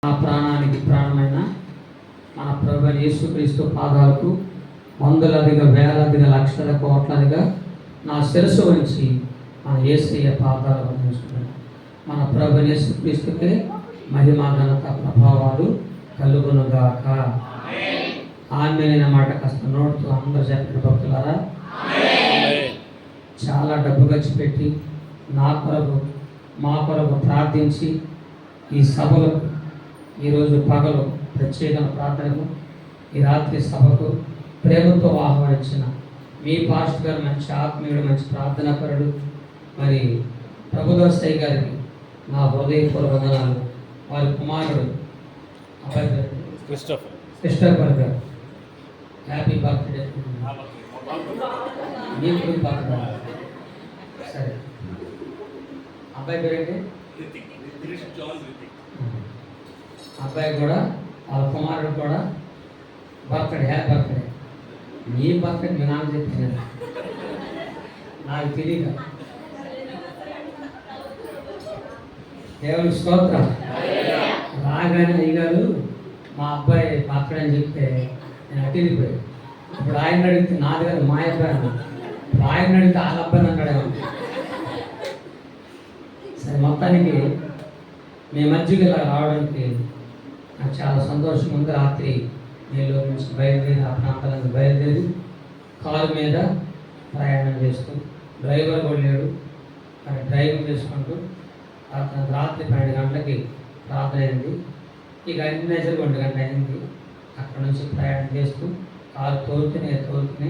నా ప్రాణానికి ప్రాణమైన మన ప్రభు యేసుక్రీస్తు పాదాలకు వందలదిగా వేలదిగా లక్షల కోట్లదిగా నా శిరస్సు వంచి మన యేసయ్య పాదాలు వంచుకున్నాను. మన ప్రభు యేసుక్రీస్తుకే మహిమ ఘనత ప్రభావాలు కలుగునుగాక. ఆమేన్ మాట కాస్త నోటుతో అందరూ చెప్పిన భక్తులారా, చాలా డబ్బు ఖర్చు పెట్టి నా కొరకు మా కొరకు ప్రార్థించి ఈ సభలకు ఈరోజు పగలు ప్రత్యేక ప్రార్థనకు ఈ రాత్రి సభకు ప్రేమతో ఆహ్వానించిన మీ పాస్టర్ గారు మంచి ఆత్మీయుడు, మంచి ప్రార్థనాపరుడు, మరి ప్రభుదాసయ్య గారికి నా హృదయపూర్వక వందనాలు. వారి కుమారుడు అబ్బాయి గారు క్రిస్టఫర్ గారు హ్యాపీ బర్త్డే. మీకు బర్త్డే సరే. అబ్బాయి పేరేంటి? అబ్బాయి కూడా వాళ్ళ కుమారుడు కూడా బర్త్డే, హ్యాపీ బర్త్డే. మీ బర్త్డే మీ నాన్న చెప్పింది నాకు తెలియక. దేవుని స్తోత్రం. రాగానే అయ్యగారు మా అబ్బాయి బర్త్డే అని చెప్తే నేను అట్టిపోయాను. ఇప్పుడు ఆయన అడిగితే నాది కాదు మా అబ్బాయి అన్నాడు. ఆయన అడిగితే వాళ్ళ అబ్బాయి అన్నాడు. సరే, మొత్తానికి మీ మధ్యకి ఇలా రావడానికి నాకు చాలా సంతోషం ఉంది. రాత్రి నేను నుంచి బయలుదేరి ఆ ప్రాంతాలకు బయలుదేరి కారు మీద ప్రయాణం చేస్తూ, డ్రైవర్ కూడా లేడు, కానీ డ్రైవింగ్ చేసుకుంటూ రాత్రి 12 గంటలకి ప్రార్థన అయింది. ఇక అన్ని 1 గంట అయింది. అక్కడ నుంచి ప్రయాణం చేస్తూ కారు తోలుతూనే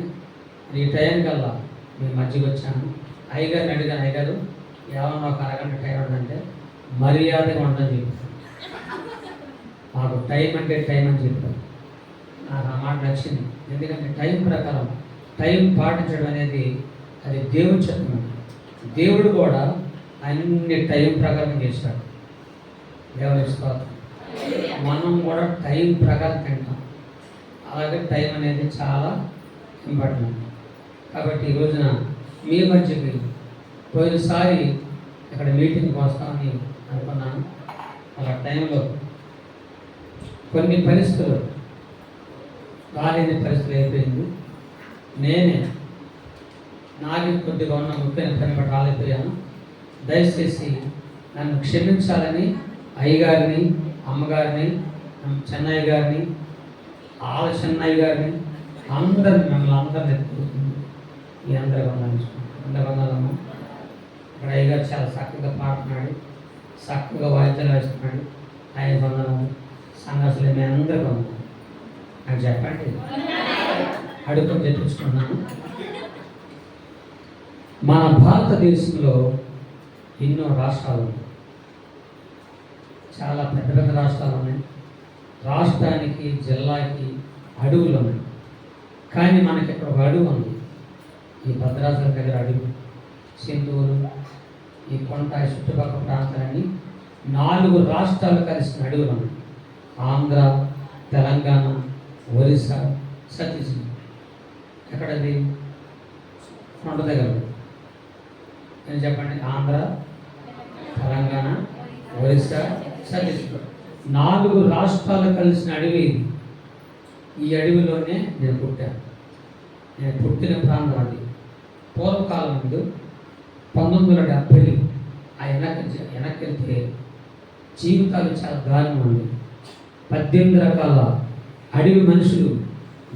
ఈ టైం కల్లా మేము మధ్యకి వచ్చాను. అయ్యగారిని అడిగాను, అయ్యగారు ఏమన్నా ఒక అరగంట టైం ఉందంటే మర్యాదగా ఉండని చెప్పాను. మాకు టైం అంటే టైం అని చెప్పారు. నాకు ఆ మాట నచ్చింది. ఎందుకంటే టైం ప్రకారం టైం పాటించడం అనేది అది దేవుడు చెప్తున్నాడు. దేవుడు కూడా అన్ని టైం ప్రకారం చేస్తాడు. దేవుని స్తోత్రం. మనం కూడా టైం ప్రకారం తింటాం. అలాగే టైం అనేది చాలా ఇంపార్టెంట్. కాబట్టి ఈ రోజున మీ మధ్యకి పోయినసారి ఇక్కడ మీటింగ్కి వస్తామని అనుకున్నాను. అలా టైంలో కొన్ని పరిస్థితులు రాలేని పరిస్థితులు అయిపోయింది. నేనే నాది కొద్దిగా ఉన్న ముఖ్యమైన పని బట్టి రాలేకపోయాను. దయచేసి నన్ను క్షమించాలని అయ్యగారిని, అమ్మగారిని, చెన్నయ్య గారిని, ఆల చెన్నయ్య గారిని మిమ్మల్ని అందరిని ఎత్తుకుంటుంది. మీ అందరి వందనమ్మ. ఇక్కడ అయ్యగారు చాలా చక్కగా పాడుతున్నాడు, చక్కగా వాయిద్యాలు వేస్తున్నాడు. ఆయన వందనము. సంఘాసులు మీ అందరికీ వందనం. నాకు చెప్పండి, అడుగుని తెప్పించుకున్నాను. మన భారతదేశంలో ఎన్నో రాష్ట్రాలు ఉన్నాయి. చాలా పెద్ద పెద్ద రాష్ట్రాలు ఉన్నాయి. రాష్ట్రానికి, జిల్లాకి అడవులు ఉన్నాయి. కానీ మనకి ఇక్కడ ఒక అడవి ఉంది. ఈ భద్రాచలం దగ్గర అడవి, సింధూరు, ఈ కొండ, చుట్టుపక్కల ప్రాంతాలన్నీ 4 రాష్ట్రాలు కలిసిన అడవులు ఉన్నాయి. ఆంధ్ర, తెలంగాణ, ఒరిస్సా, ఛత్తీస్గఢ్. ఎక్కడది? కొండ దగ్గర. నేను చెప్పండి, ఆంధ్ర, తెలంగాణ, ఒరిస్సా, ఛత్తీస్గఢ్ 4 రాష్ట్రాలు కలిసిన అడవి. ఈ అడవిలోనే నేను పుట్టాను. నేను పుట్టిన ప్రాంతం అది. పూర్వకాలం ముందు 1970 వెనక్కి వెళ్తే జీవితాలు చాలా దారుణం ఉంది. 18 రకాల అడవి మనుషులు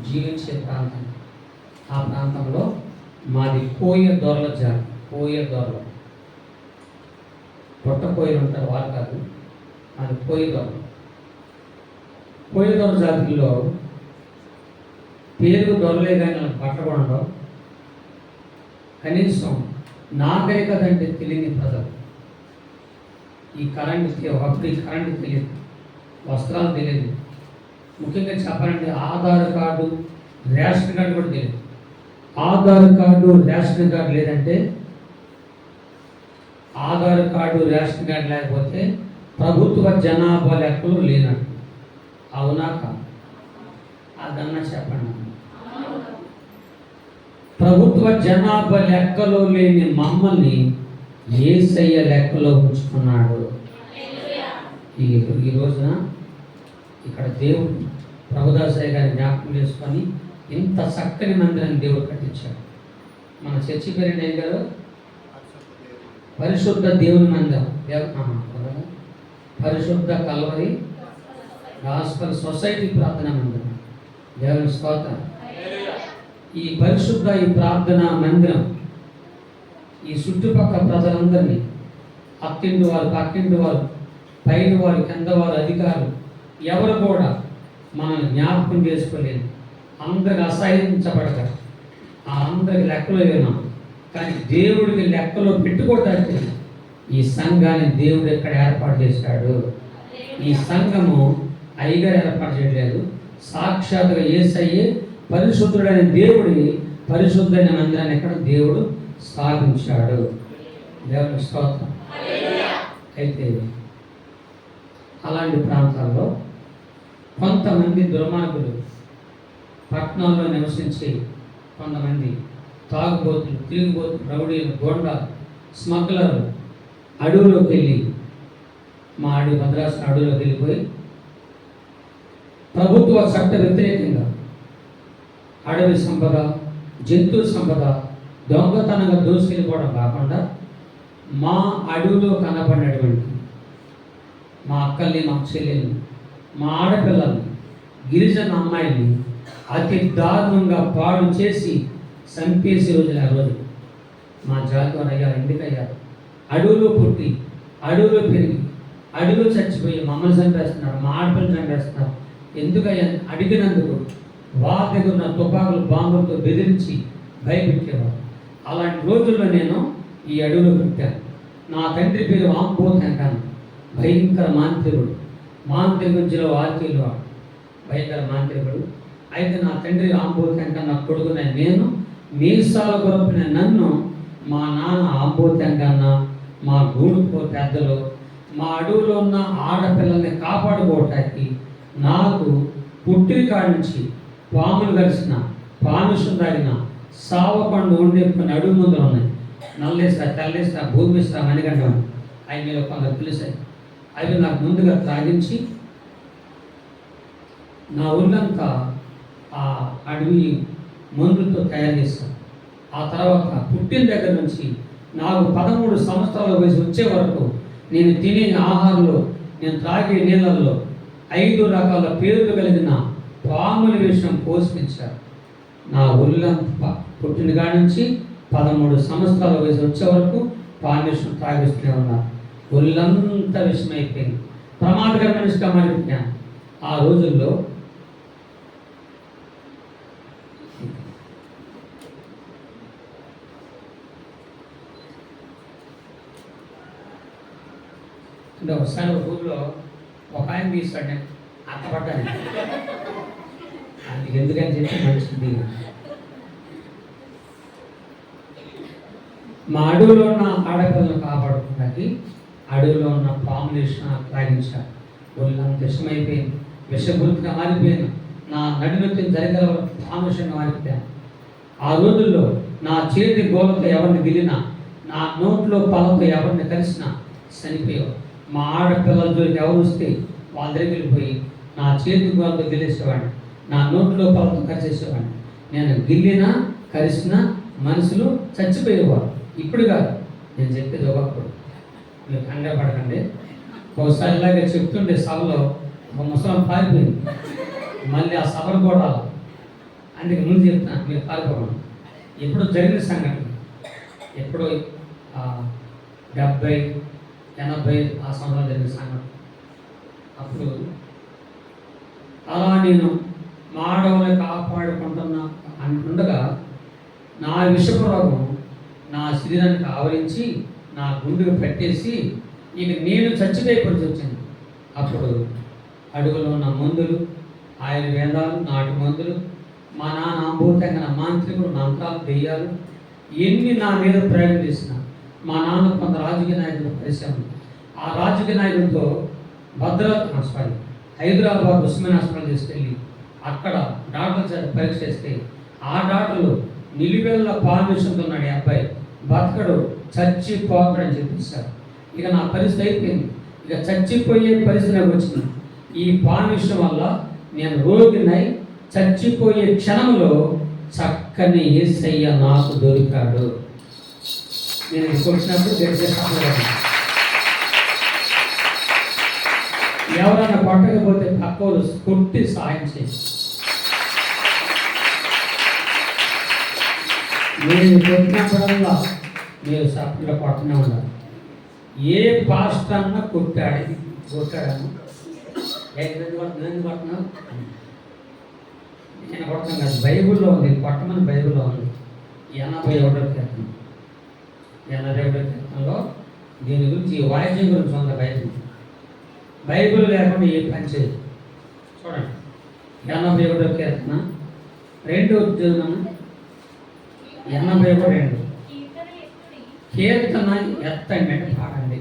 జీవించే ప్రాంతం. ఆ ప్రాంతంలో మాది కోయ దొరల జాతి. కోయ దొరలు, పొట్ట కోయలు ఉంటారు, వాళ్ళు కాదు, మాది కోయ దొరలు. కోయ దొర జాతిలో పేరు దొరలే కానీ వాళ్ళకి పట్టకుండా కనీసం నాగరికత అంటే తెలియని ప్రజలు. ఈ ఒకప్పుడు ఈ కరెంటు తెలియదు, వస్త్రాలు తెలియదు, ముఖ్యంగా చెప్పాలంటే ఆధార్ కార్డు, రేషన్ కార్డు కూడా తెలియదు. ఆధార్ కార్డు, రేషన్ కార్డు లేదంటే, ఆధార్ కార్డు, రేషన్ కార్డు లేకపోతే ప్రభుత్వ జనాభా లెక్కలు లేనట్టు. అవునా కాదు? అదన్నా చెప్పండి. ప్రభుత్వ జనాభా లెక్కలో లేని మమ్మల్ని యేసయ్య లెక్కలో ఉంచుకున్నాడు. ఈ రోజున ఇక్కడ దేవుడు ప్రభుదాసయ్య గారిని జ్ఞాపకం చేసుకొని ఇంత చక్కని మందిరాన్ని దేవుడు కట్టించాడు. మన చర్చి పేరు ఏం గారు? పరిశుద్ధ దేవుని మందిరం. పరిశుద్ధ కల్వరి గాస్పల్ సొసైటీ ప్రార్థనా మందిరం. దేవుని స్తోత్రం. ఈ పరిశుద్ధ ఈ ప్రార్థనా మందిరం ఈ చుట్టుపక్కల ప్రజలందరినీ, అత్తింటి వారు, పక్కింటి వారు, పైన వారు, కింద వారు, అధికారులు ఎవరు కూడా మనల్ని జ్ఞాపకం చేసుకోలేదు. అందరికి అసహించబడతారు, అందరికి లెక్కలో విన్నాం. కానీ దేవుడికి లెక్కలో పెట్టుకోవడానికి ఈ సంఘాన్ని దేవుడు ఎక్కడ ఏర్పాటు చేశాడు. ఈ సంఘము అయ్యగారు ఏర్పాటు చేయలేదు, సాక్షాత్తుగా యేసయ్యే పరిశుద్ధుడైన దేవుడి పరిశుద్ధమైన మందిరాన్ని ఎక్కడ దేవుడు స్థాపించాడు. దేవుని స్తోత్రం. అయితే అలాంటి ప్రాంతాల్లో కొంతమంది దుర్మార్గులు పట్టణాల్లో నివసించి, కొంతమంది తాగుబోతులు, తిరిగిబోతులు, రౌడీలు, గోండాలు, స్మగ్లర్లు అడవులోకి వెళ్ళి, మా అడవి భద్రాసన అడవులోకి వెళ్ళిపోయి ప్రభుత్వ చట్ట వ్యతిరేకంగా అడవి సంపద, జంతు సంపద దొంగతనంగా దోసుకెళ్ళిపోవడం కాకుండా మా అడవిలో కనపడినటువంటి మా అక్కల్ని, మా చెల్లెల్ని, మా ఆడపిల్లల్ని, గిరిజన అమ్మాయిల్ని అతి దారుణంగా పాడు చేసి చంపేసి రోజులు ఆ రోజు మా జాతి వారు అయ్యారు. ఎందుకయ్యారు? అడవులో పుట్టి, అడవులో పెరిగి, అడవిలో చచ్చిపోయి మమ్మల్ని చంపేస్తున్నారు, మా ఆడపిల్లలు చంపేస్తున్నారు. ఎందుకయ్యా అడిగినందుకు వారి దగ్గర ఉన్న తుపాకులు, బాంబులతో బెదిరించి భయపెట్టేవారు. అలాంటి రోజుల్లో నేను ఈ అడవిలో పుట్టాను. నా తండ్రి పేరు ఆంబోతంకాను, భయంకర మాంత్రికుడు, మాంత్రికుడిలో ఆర్కీలు భయంకర మాంత్రికుడు. అయితే నా తండ్రి ఆంబోతంక, నా కొడుకునే నేను, మీసాల గొరపిన నన్ను మా నాన్న ఆంబోతంకన్న, మా గూడుకో పెద్దలు, మా అడవులో ఉన్న ఆడపిల్లల్ని కాపాడుకోవటానికి నాకు పుట్టిన కాడి నుంచి పాములు కలిసిన, పామిషం తాగిన, సావపండు ఉండే కొన్ని అడుగు ముందులు ఉన్నాయి. నల్లేసా, తెల్లేసా, భూమిసా, మణిగండం అవి మీద కొందరు పిలిచాయి. అవి నాకు ముందుగా త్రాగించి నా ఊళ్ళంతా ఆ అడవి మందులతో తయారు చేస్తాను. ఆ తర్వాత పుట్టిన దగ్గర నుంచి నాకు 13 సంవత్సరాల వయసు వచ్చే వరకు నేను తినే ఆహారంలో, నేను త్రాగే నీళ్ళల్లో 5 రకాల పేర్లు కలిగిన పాముల విషయం పోషించారు. నా ఒళ్ళంతా పుట్టిన కాడి నుంచి 13 సంవత్సరాల వయసు వచ్చే వరకు పామిషం తాగిస్తూనే ఉన్నారు. ఒళ్ళంతా విషమైపోయింది, ప్రమాదకరమైన విషయంగా మారిపోయాను. ఆ రోజుల్లో అంటే ఒకసారి ఒక ఊళ్ళో ఒక ఆయన తీస్తాడు, నేను అత్తపడ్డాను. అందుకు ఎందుకని చెప్పి మంచిది. మా అడవిలో ఉన్న ఆడపిల్లలను కాపాడుకోవడానికి అడవిలో ఉన్న పాములేషన్ త్రాగించారు. ఒళ్ళంత విషమైపోయింది, విషపూర్తిగా మారిపోయాను. నా నడినొత్తిన జరిగల పాముషంగా మారిపోయాను. ఆ రోజుల్లో నా చేతి గోలతో ఎవరిని గిలినా, నా నోట్లో పళ్ళతో ఎవరిని కలిసినా చనిపోయావు. మా ఆడపిల్లల జోలికి ఎవరు వస్తే వాళ్ళ దగ్గరికి వెళ్ళిపోయి నా చేతి గోలతో గిలేసేవాడిని, నా నోట్లో పళ్ళతో కరిచేసేవాడిని. నేను గిల్లినా కరిసినా మనుషులు చచ్చిపోయేవారు. ఇప్పుడు కాదు, నేను చెప్పేది ఒకప్పుడు, మీరు కంగారు పడకండి. ఒకసారి ఇలాగే చెప్తుంటే సభలో ఒక ముసలం పారిపోయింది. మళ్ళీ ఆ సభను కూడా అందుకే ముందు చెప్తాను, మీరు పారిపోకండి. ఎప్పుడు జరిగిన సంఘటన, ఎప్పుడో 70, 80 ఆ సంవత్సరాలు జరిగిన సంఘటన. అప్పుడు అలా నేను మా ఆడవాళ్ళని కాపాడుకుంటున్నా అంటుండగా నా విషపు రోగం నా శరీరానికి ఆవరించి నా గుండెకు పెట్టేసి ఇక నేను చచ్చిపోయేపడిచి వచ్చింది. అప్పుడు అడుగులో ఉన్న మందులు, ఆయుర్వేదాలు, నాటు మందులు, మా నాన్న ఆంబోతంగా మాంత్రికులు, మంత్రాలు, దెయ్యాలు ఎన్ని నా మీద ప్రయోగం చేసిన. మా నాన్న కొంత రాజకీయ నాయకులు పరిచయం. ఆ రాజకీయ నాయకులతో హైదరాబాద్ ఉస్మాన్ హాస్పిటల్ తీసుకెళ్ళి అక్కడ డాక్టర్ చేత పరీక్ష చేస్తే ఆ డాక్టర్లు నిలువెల్ల పాల్మిషన్తో ఉన్నాడు ఈ అబ్బాయి, బతకడు, చచ్చిపోతాడని చెప్పేశారు. ఇక నా పరిస్థితి అయిపోయింది. ఇక చచ్చిపోయే పరిస్థితి నాకు వచ్చింది. ఈ పామిషం వల్ల నేను రోగినై చచ్చిపోయే క్షణంలో చక్కని యేసయ్య నాకు దొరికాడు. నేను వచ్చినప్పుడు ఎవరైనా కొట్టకపోతే పక్కలు కొట్టి సాయం చేసి నేను కొట్టినప్పుడల్లా మీరు సపరేట్గా కొట్టనే ఉండాలి. ఏ పాస్టర్ అన్నా కొట్టాడని నేను కొట్టినా నేను కొడతాను కాదు, బైబిల్లో ఉంది, కొట్టమని బైబిల్లో ఉంది. 81వ కీర్తనలో దీని గురించి ఈ వాయిద్యం గురించి ఉంది. బైబిల్ లేకుండా ఏ పని చేయదు. చూడండి 81వ కీర్తన 2 ఉద్యోగం 81 కీర్తన ఎత్తండి అంటే పాడండి.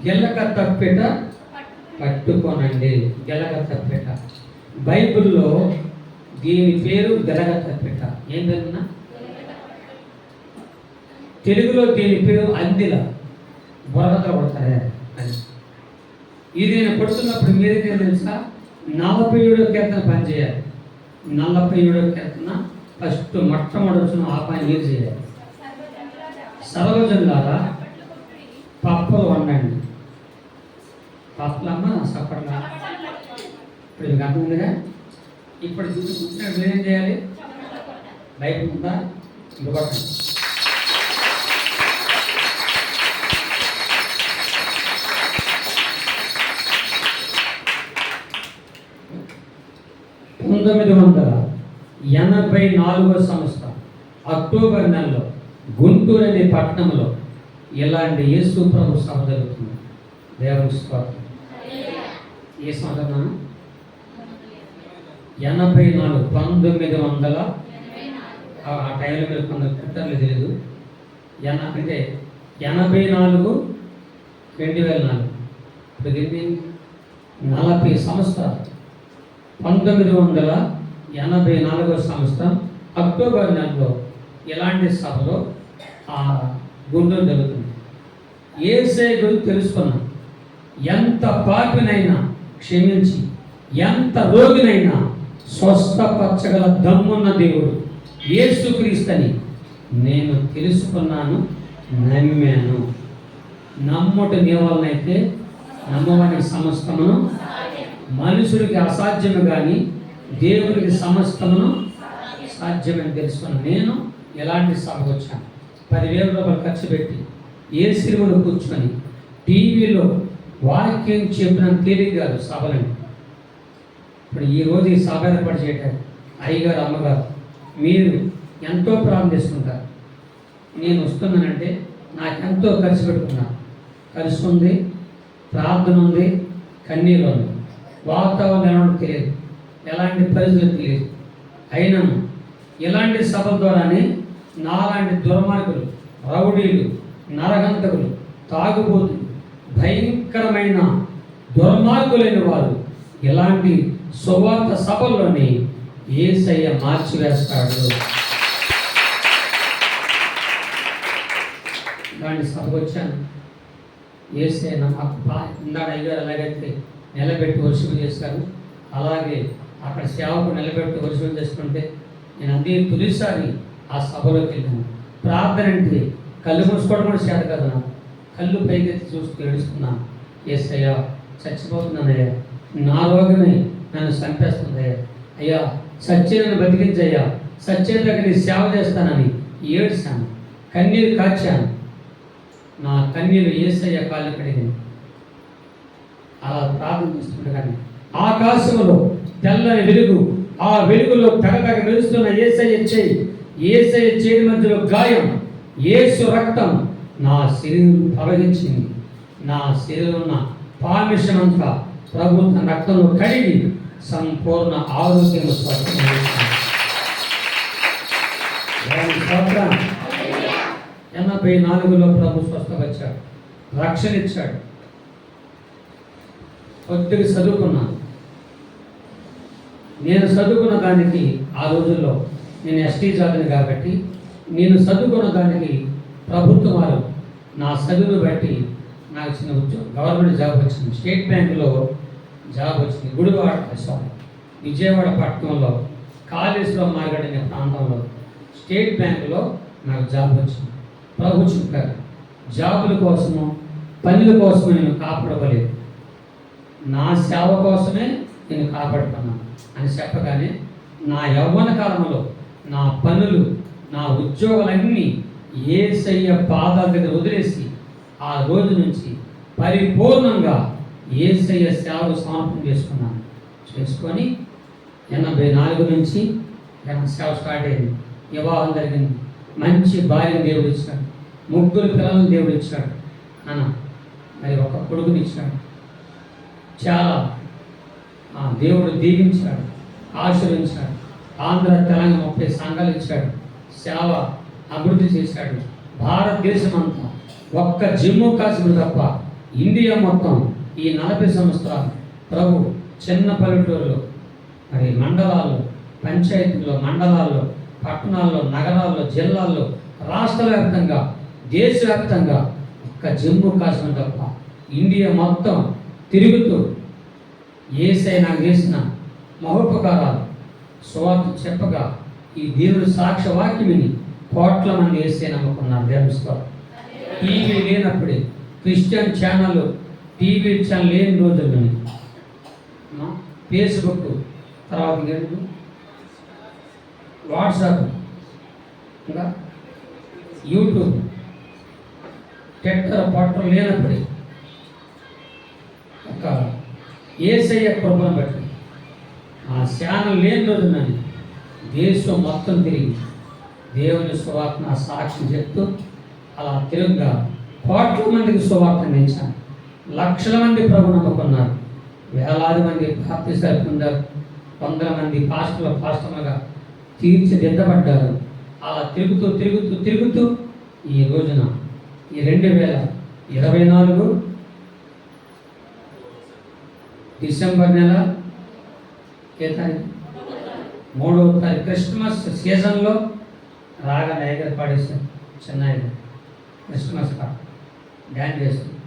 గిలక తప్పిట పట్టుకోనండి. గిలక తప్పిట బైబిల్లో దీని పేరు గిలక తప్పిట. ఏంటన్నా తెలుగులో దీని పేరు అందిల బుర్రతో కొడతారే అని. ఇది నేను కొడుతున్నప్పుడు మీరేం తెలుసా, 47వ కీర్తన పని చేయాలి. 47వ కీర్తన ఫస్ట్ మొట్టమొదటి ఆ పని మీరు చేయాలి. సర్వజనులారా పప్పులు వండండి. పప్పులమ్మ సప్పట్లా ఇప్పుడు మీకు అర్థం ఉందిగా. ఇప్పుడు కూర్చున్నట్టు మీరేం చేయాలి, బయట ఉందా ఇంకొకటి 1984వ సంవత్సరం అక్టోబర్ నెలలో గుంటూరు అనే పట్టణంలో ఇలాంటి యేసు ప్రభు సభ జరుగుతుంది. దేవుని స్తోత్రం. ఏ సంవత్సరం? 84 1900 ఆ టైంలో మీరు కొందరు ట్విట్టర్లు తెలియదు. అంటే 84 2004 ఇప్పుడు దీన్ని 40 సంవత్సరాలు. 1984వ సంవత్సరం అక్టోబర్ నెలలో ఇలాంటి సభలో ఆ గుండెలు జరుగుతుంది. యేసయ్య గురించి తెలుసుకున్నాను. ఎంత పాపినైనా క్షమించి ఎంత రోగినైనా స్వస్థపరచగల దమ్మున్న దేవుడు యేసుక్రీస్తుని నేను తెలుసుకున్నాను, నమ్మాను. నమ్ముట నీ వలనైతే నమ్మవాని సమస్తమును మనుషుడికి అసాధ్యము కానీ దేవుడికి సమస్తమును సాధ్యమని తెలుసుకున్నాను. నేను ఎలాంటి సభకు వచ్చాను, 10,000 రూపాయలు ఖర్చు పెట్టి ఏ సినిమాలో కూర్చొని టీవీలో వాక్యం చెప్పిన తేలిక కాదు సభలని. ఇప్పుడు ఈరోజు ఈ సభ ఏర్పాటు చేయటం అయ్యగారు అమ్మగారు మీరు ఎంతో ప్రారంభిస్తుంటారు. నేను వస్తున్నానంటే నాకెంతో ఖర్చు పెట్టుకున్నాను. ఖర్చు ఉంది, ప్రార్థన ఉంది, కన్నీరు ఉంది, వాతావరణం ఎలా తెలియదు, ఎలాంటి పరిస్థితులు తెలియదు. అయినా ఇలాంటి సభల ద్వారానే నాలాంటి దుర్మార్గులు, రౌడీలు, నరహంతకులు, తాగుబోతులు, భయంకరమైన దుర్మార్గులైన వారు ఇలాంటి సువార్త సభల్లోని యేసయ్య మార్చివేస్తాడు. ఇలాంటి సభకు వచ్చాను. యేసయ్య నాకు ఇందాక అయ్యారు ఎలాగైతే నిలబెట్టి వర్షం చేశారు, అలాగే అక్కడ సేవకు నిలబెట్టి వర్షం చేసుకుంటే నేను అదే తొలిసారి ఆ సభలోకి వెళ్ళాను. ప్రార్థన అంటే కళ్ళు మూసుకోవడం కూడా చేత కదా, కళ్ళు పైకెత్తి చూస్తూ ఏడుస్తున్నాను. యేసయ్యా చచ్చిపోతున్నానయ్యా, నా రోగమే నన్ను చంపేస్తుందయ్యా, అయ్యా సత్యాన్ని బతికించయ్యా, సత్యం దగ్గర నీ సేవ చేస్తానని ఏడ్చాను, కన్నీరు కాచాను. నా కన్నీరు యేసయ్య కాళ్ళు కడిగింది. అలా ప్రార్థిస్తుండగానే ఆకాశంలో తెల్లని వెలుగు, ఆ వెలుగులో తెగతగ మెరుస్తున్న యేసయ్య చేయి మధ్యలో గాయం, యేసు రక్తం నా శరీరం ప్రవహించింది. నా శరీరం ఉన్న పామిషమంతా ప్రభు తన రక్తంలో కడిగి సంపూర్ణ ఆరోగ్యం 84లో ప్రభు స్వస్థపరిచాడు, రక్షణ ఇచ్చాడు. కొద్దిగా చదువుకున్నాను. నేను చదువుకున్న దానికి ఆ రోజుల్లో నేను ఎస్టీ జాతిని కాబట్టి నేను చదువుకున్న దానికి ప్రభుత్వం వారు నా చదువును బట్టి నాకు చిన్న ఉద్యోగం, గవర్నమెంట్ జాబ్ వచ్చింది. స్టేట్ బ్యాంకులో జాబ్ వచ్చింది. గుడివాడ విజయవాడ పట్టణంలో కాళేశ్వరం మార్కెట్ అనే ప్రాంతంలో స్టేట్ బ్యాంకులో నాకు జాబ్ వచ్చింది. ప్రభు చెప్పారు, జాబుల కోసము పనుల కోసము నేను కాపాడబలేదు, నా సేవ కోసమే నేను కాపాడుతున్నాను అని చెప్పగానే నా యవ్వన కాలంలో నా పనులు, నా ఉద్యోగాలన్నీ యేసయ్య పాదాల దగ్గర వదిలేసి ఆ రోజు నుంచి పరిపూర్ణంగా యేసయ్య సేవకు సమర్పణ చేసుకొని 84 నుంచి సేవ స్టార్ట్ అయింది. వివాహం జరిగింది. మంచి భార్యను దేవుడు ఇచ్చాడు. 3 పిల్లలను దేవుడు ఇచ్చాడు. మరి ఒక కొడుకుని ఇచ్చాడు. చాలా దేవుడు దీవించాడు, ఆశీర్వదించాడు. ఆంధ్ర తెలంగాణ 30 సంఘాలు ఇచ్చాడు. సేవ అభివృద్ధి చేశాడు. భారతదేశం అంతా ఒక్క జమ్మూ కాశ్మీర్ తప్ప ఇండియా మొత్తం ఈ 40 సంవత్సరాలు ప్రభు చిన్న పల్లెటూరులో, మరి మండలాల్లో, పంచాయతీల్లో, మండలాల్లో, పట్టణాల్లో, నగరాల్లో, జిల్లాల్లో, రాష్ట్ర వ్యాప్తంగా, దేశవ్యాప్తంగా ఒక్క జమ్మూ కాశ్మీర్ తప్ప ఇండియా మొత్తం తిరుగుతూ యేసయ్య నాకు చేసిన మహోపకారాలు సువార్త చెప్పగా ఈ దేవుడు సాక్ష్య వాక్యమిని కోట్ల మంది యేసయ్య నమ్ముకున్నారు. దేవుస్తారు. టీవీ లేనప్పుడే, క్రిస్టియన్ ఛానల్, టీవీ ఛానల్ లేని రోజుల్లోనే ఫేస్బుక్, తర్వాత వాట్సాప్, ఇంకా యూట్యూబ్, ట్విట్టర్, పట్టర్ లేనప్పుడే ఒక యేసయ్య కృపను బట్టి ఆ ఛానల్ లేని రోజునని దేశం మొత్తం తిరిగి దేవుని సువార్తను సాక్షి చెప్తూ అలా తిరుగుగా కోట్ల మందికి సువార్త అందించాను. లక్షల మంది ప్రభు నమ్ముకున్నారు. వేలాది మంది బాప్తిసాలు పొందారు. వందల మంది పాస్టర్లుగా తీర్చిదిద్దబడ్డారు. అలా తిరుగుతూ ఈ రోజున ఈ 2024 డిసెంబర్ నెల 3వ తారీఖు క్రిస్మస్ సీజన్లో రాగా నైగర్ పాడేశాను. చెన్నైలో క్రిస్మస్ పాట డ్యాన్స్ చేస్తుంది.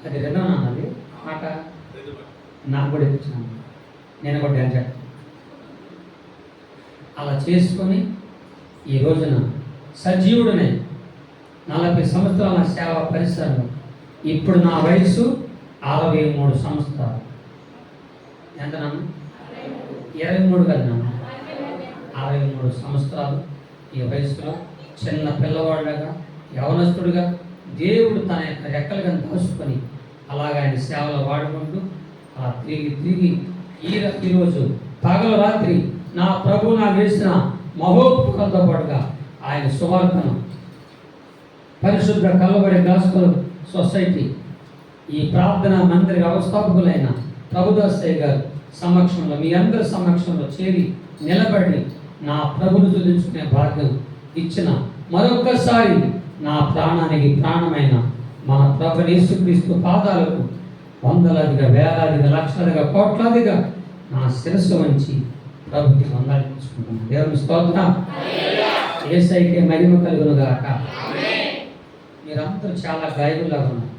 అది విన్నాను. అది మాట నాకు కూడా ఇచ్చాను. నేను కూడా డ్యాన్స్ చేస్తాను. అలా చేసుకొని ఈ రోజున సజీవుడినే 40 సంవత్సరాల సేవా పరిసరంలో ఇప్పుడు నా వయసు 63 సంవత్సరాలు. ఎంత నాన్న? 23 కదా నాన్న? 63 సంవత్సరాలు ఈ వయసులో చిన్న పిల్లవాళ్ళగా, యవనస్తుడిగా దేవుడు తన యొక్క రెక్కలుగా దాచుకొని అలాగ ఆయన సేవలో వాడుకుంటూ అలా తిరిగి ఈరోజు పగలు రాత్రి నా ప్రభు నాకు వేసిన మహోపకారంతో పాటుగా ఆయన సువార్తను పరిశుద్ధ కల్లబడి గాస్పెల్ సొసైటీ ఈ ప్రార్థన మందిర వ్యవస్థాపకులైన ప్రభుదాసయ్య గారు సమక్షంలో, మీ అందరి సమక్షంలో చేరి నిలబడి నా ప్రభును స్తుతించుకునే భాగ్యం ఇచ్చిన మరొక్కసారి నా ప్రాణానికి ప్రాణమైన మన ప్రభు యేసుక్రీస్తు పాదాలకు వందలాదిగా, వేలాదిగా, లక్షలాదిగా, కోట్లాదిగా నా శిరస్సు వంచి ప్రభుకి వందలు ఇచ్చుకుంటున్నాను. దేవుని స్తోత్రం. యేసయ్యకే మహిమ కలుగును గాక. మీరందరూ చాలా గాయకుల్లాగా ఉన్నారు.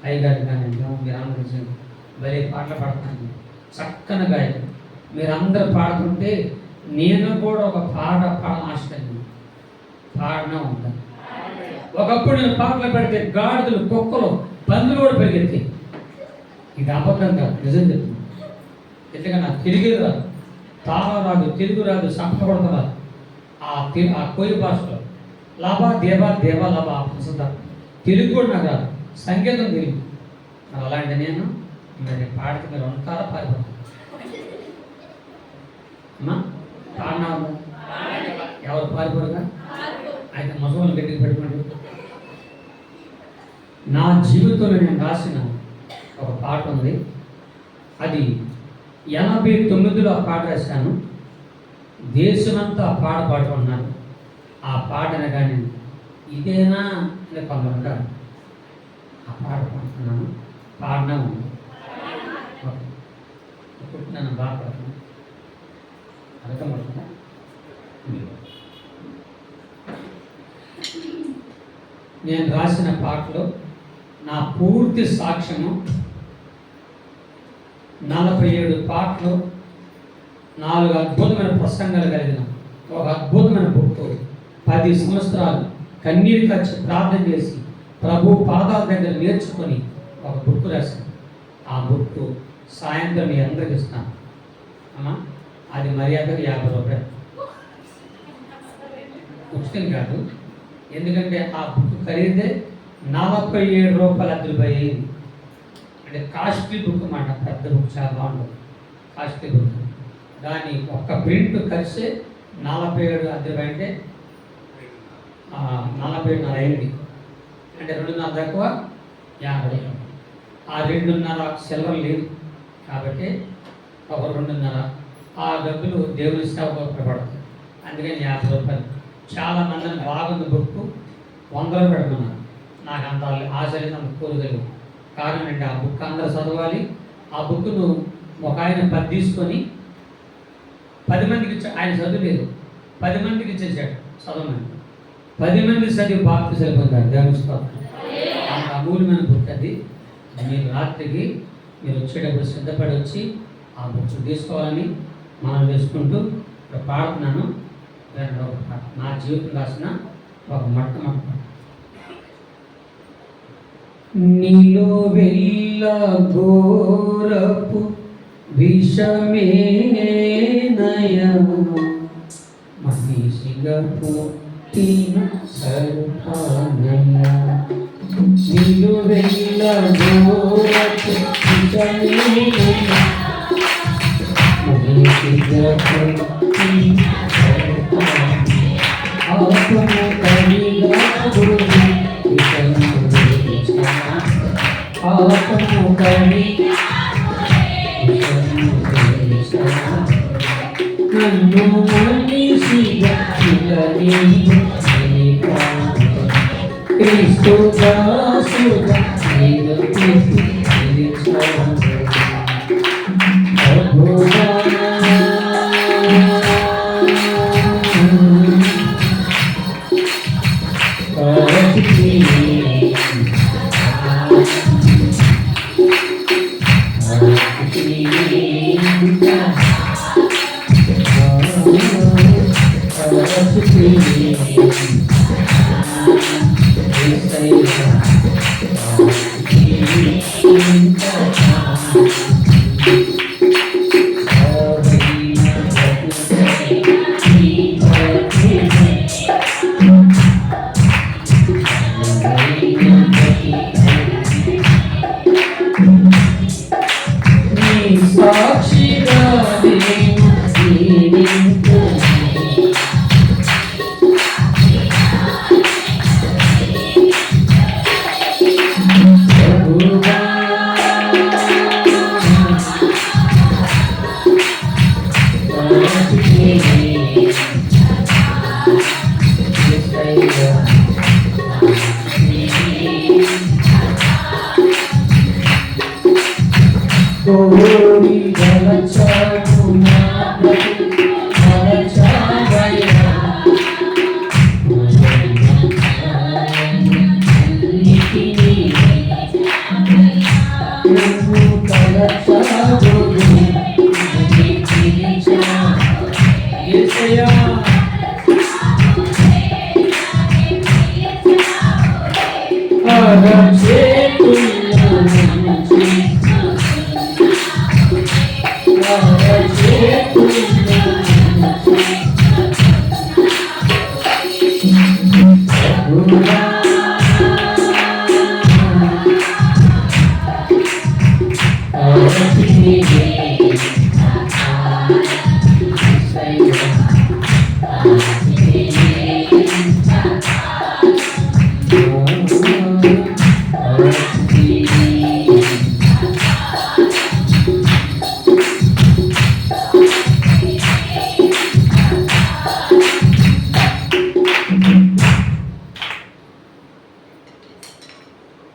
అయ్యగారు కానీ మీరందరూ భలే పాటలు పాడుతున్నాను. చక్కని గాయకులు మీరందరూ పాడుతుంటే నేను కూడా ఒక పాట ఆశపడి పాడనే ఉంటాను. ఒకప్పుడు నేను పాటలు పెడితే గాడిదలు, కుక్కలు, పందులు కూడా పెరిగెత్తాయి. ఇది అబద్ధం కాదు, నిజం చెప్తున్నాను. ఎందుకంటే నాకు తిరిగి రాదు, తాళం రాదు, తెలుగు రాదు, సంపకూడదు రాదు. ఆ కోయి భాషలో లాభా దేవా దేవా లాభా ప్రసిద్ధ తెలుగు కూడా నాకు రాదు, సంగీతం తెలుగు. అలాంటి నేను మరి పాడితే మీరు ఉంటారా? పారిపోతాను అమ్మా. పాడినా ఎవరు పారిపోరుగా? అయితే మగవాళ్ళు గట్టిగా పెట్టుకోండి. నా జీవితంలో నేను రాసిన ఒక పాట ఉంది. అది 89లో ఆ పాట రాశాను. దేశమంతా ఆ పాట పాడుకున్నాను. ఆ పాటను కానీ ఇదేనా అని కొందరు ఉంటారు. ఆ పాట పాడుతున్నాను, పాడినా ఉంది. ఇప్పుడు నన్ను బాగా పడుతున్నాను, అర్థమవుతుందా? నేను రాసిన పాటలో నా పూర్తి సాక్ష్యము 47 పాటలు, 4 అద్భుతమైన ప్రసంగాలు కలిగిన ఒక అద్భుతమైన బుక్. 10 సంవత్సరాలు కన్నీరు ఖర్చు ప్రార్థన చేసి ప్రభు పాదాల దగ్గర నేర్చుకొని ఒక బుక్ రాశాను. ఆ బుక్ సాయంత్రం మీ అందరికి ఇస్తాను అమ్మా. అది మర్యాదకు 50 రూపాయలు, ఉచితం కాదు. ఎందుకంటే ఆ బుక్ ఖరీదే 47 రూపాయలు. ₹10 అంటే కాస్ట్లీ బుక్ అన్నమాట. పెద్ద బుక్, చాలా బాగుంటుంది, కాస్ట్లీ బుక్. దాని ఒక్క ప్రింట్ ఖర్చే 47 అంటే 47.5 అయింది. అంటే 2.5 తక్కువ 50. ఆ 2.5 సిల్వర్ లేదు కాబట్టి ఒక 2.5. ఆ డబ్బులు దేవుని సేవకు ఉపయోగపడతాయి. అందుకని 50 రూపాయలు. చాలామందిని బాగుంది బుక్, 100 పెడుతున్నారు. నాకు అంత ఆశ లేదు, అంత కోరికలు. కారణం ఏంటి, ఆ బుక్ అందరూ చదవాలి. ఆ బుక్ను ఒక ఆయన 10 తీసుకొని 10 మందికి ఇచ్చా. ఆయన చదువులేదు, 10 మందికి ఇచ్చేసాడు చదవమని. 10 మంది చదివి బాప్తిసాలు పొందారు. దేవుని స్తోత్రం. అంత అమూల్యమైన బుక్ అది. మీరు రాత్రికి మీరు వచ్చేటప్పుడు సిద్ధపడి వచ్చి ఆ బుక్స్ తీసుకోవాలని మనం వేసుకుంటూ పాడుతున్నాను. నా జీవితం రాసిన ఒక మొట్టమొదటి నీలో వెళ్ళ ఘోరపు విషమే నయ మనిషిగా పుట్టిన సర్పానయ. నీలో వెళ్ళ ఘోరపు విషమే నయ మనిషిగా పుట్టిన ఆత్మను కలిగా ఆత్మను కలి నన్ను మనిషిగా క్రీస్తు దాసుగా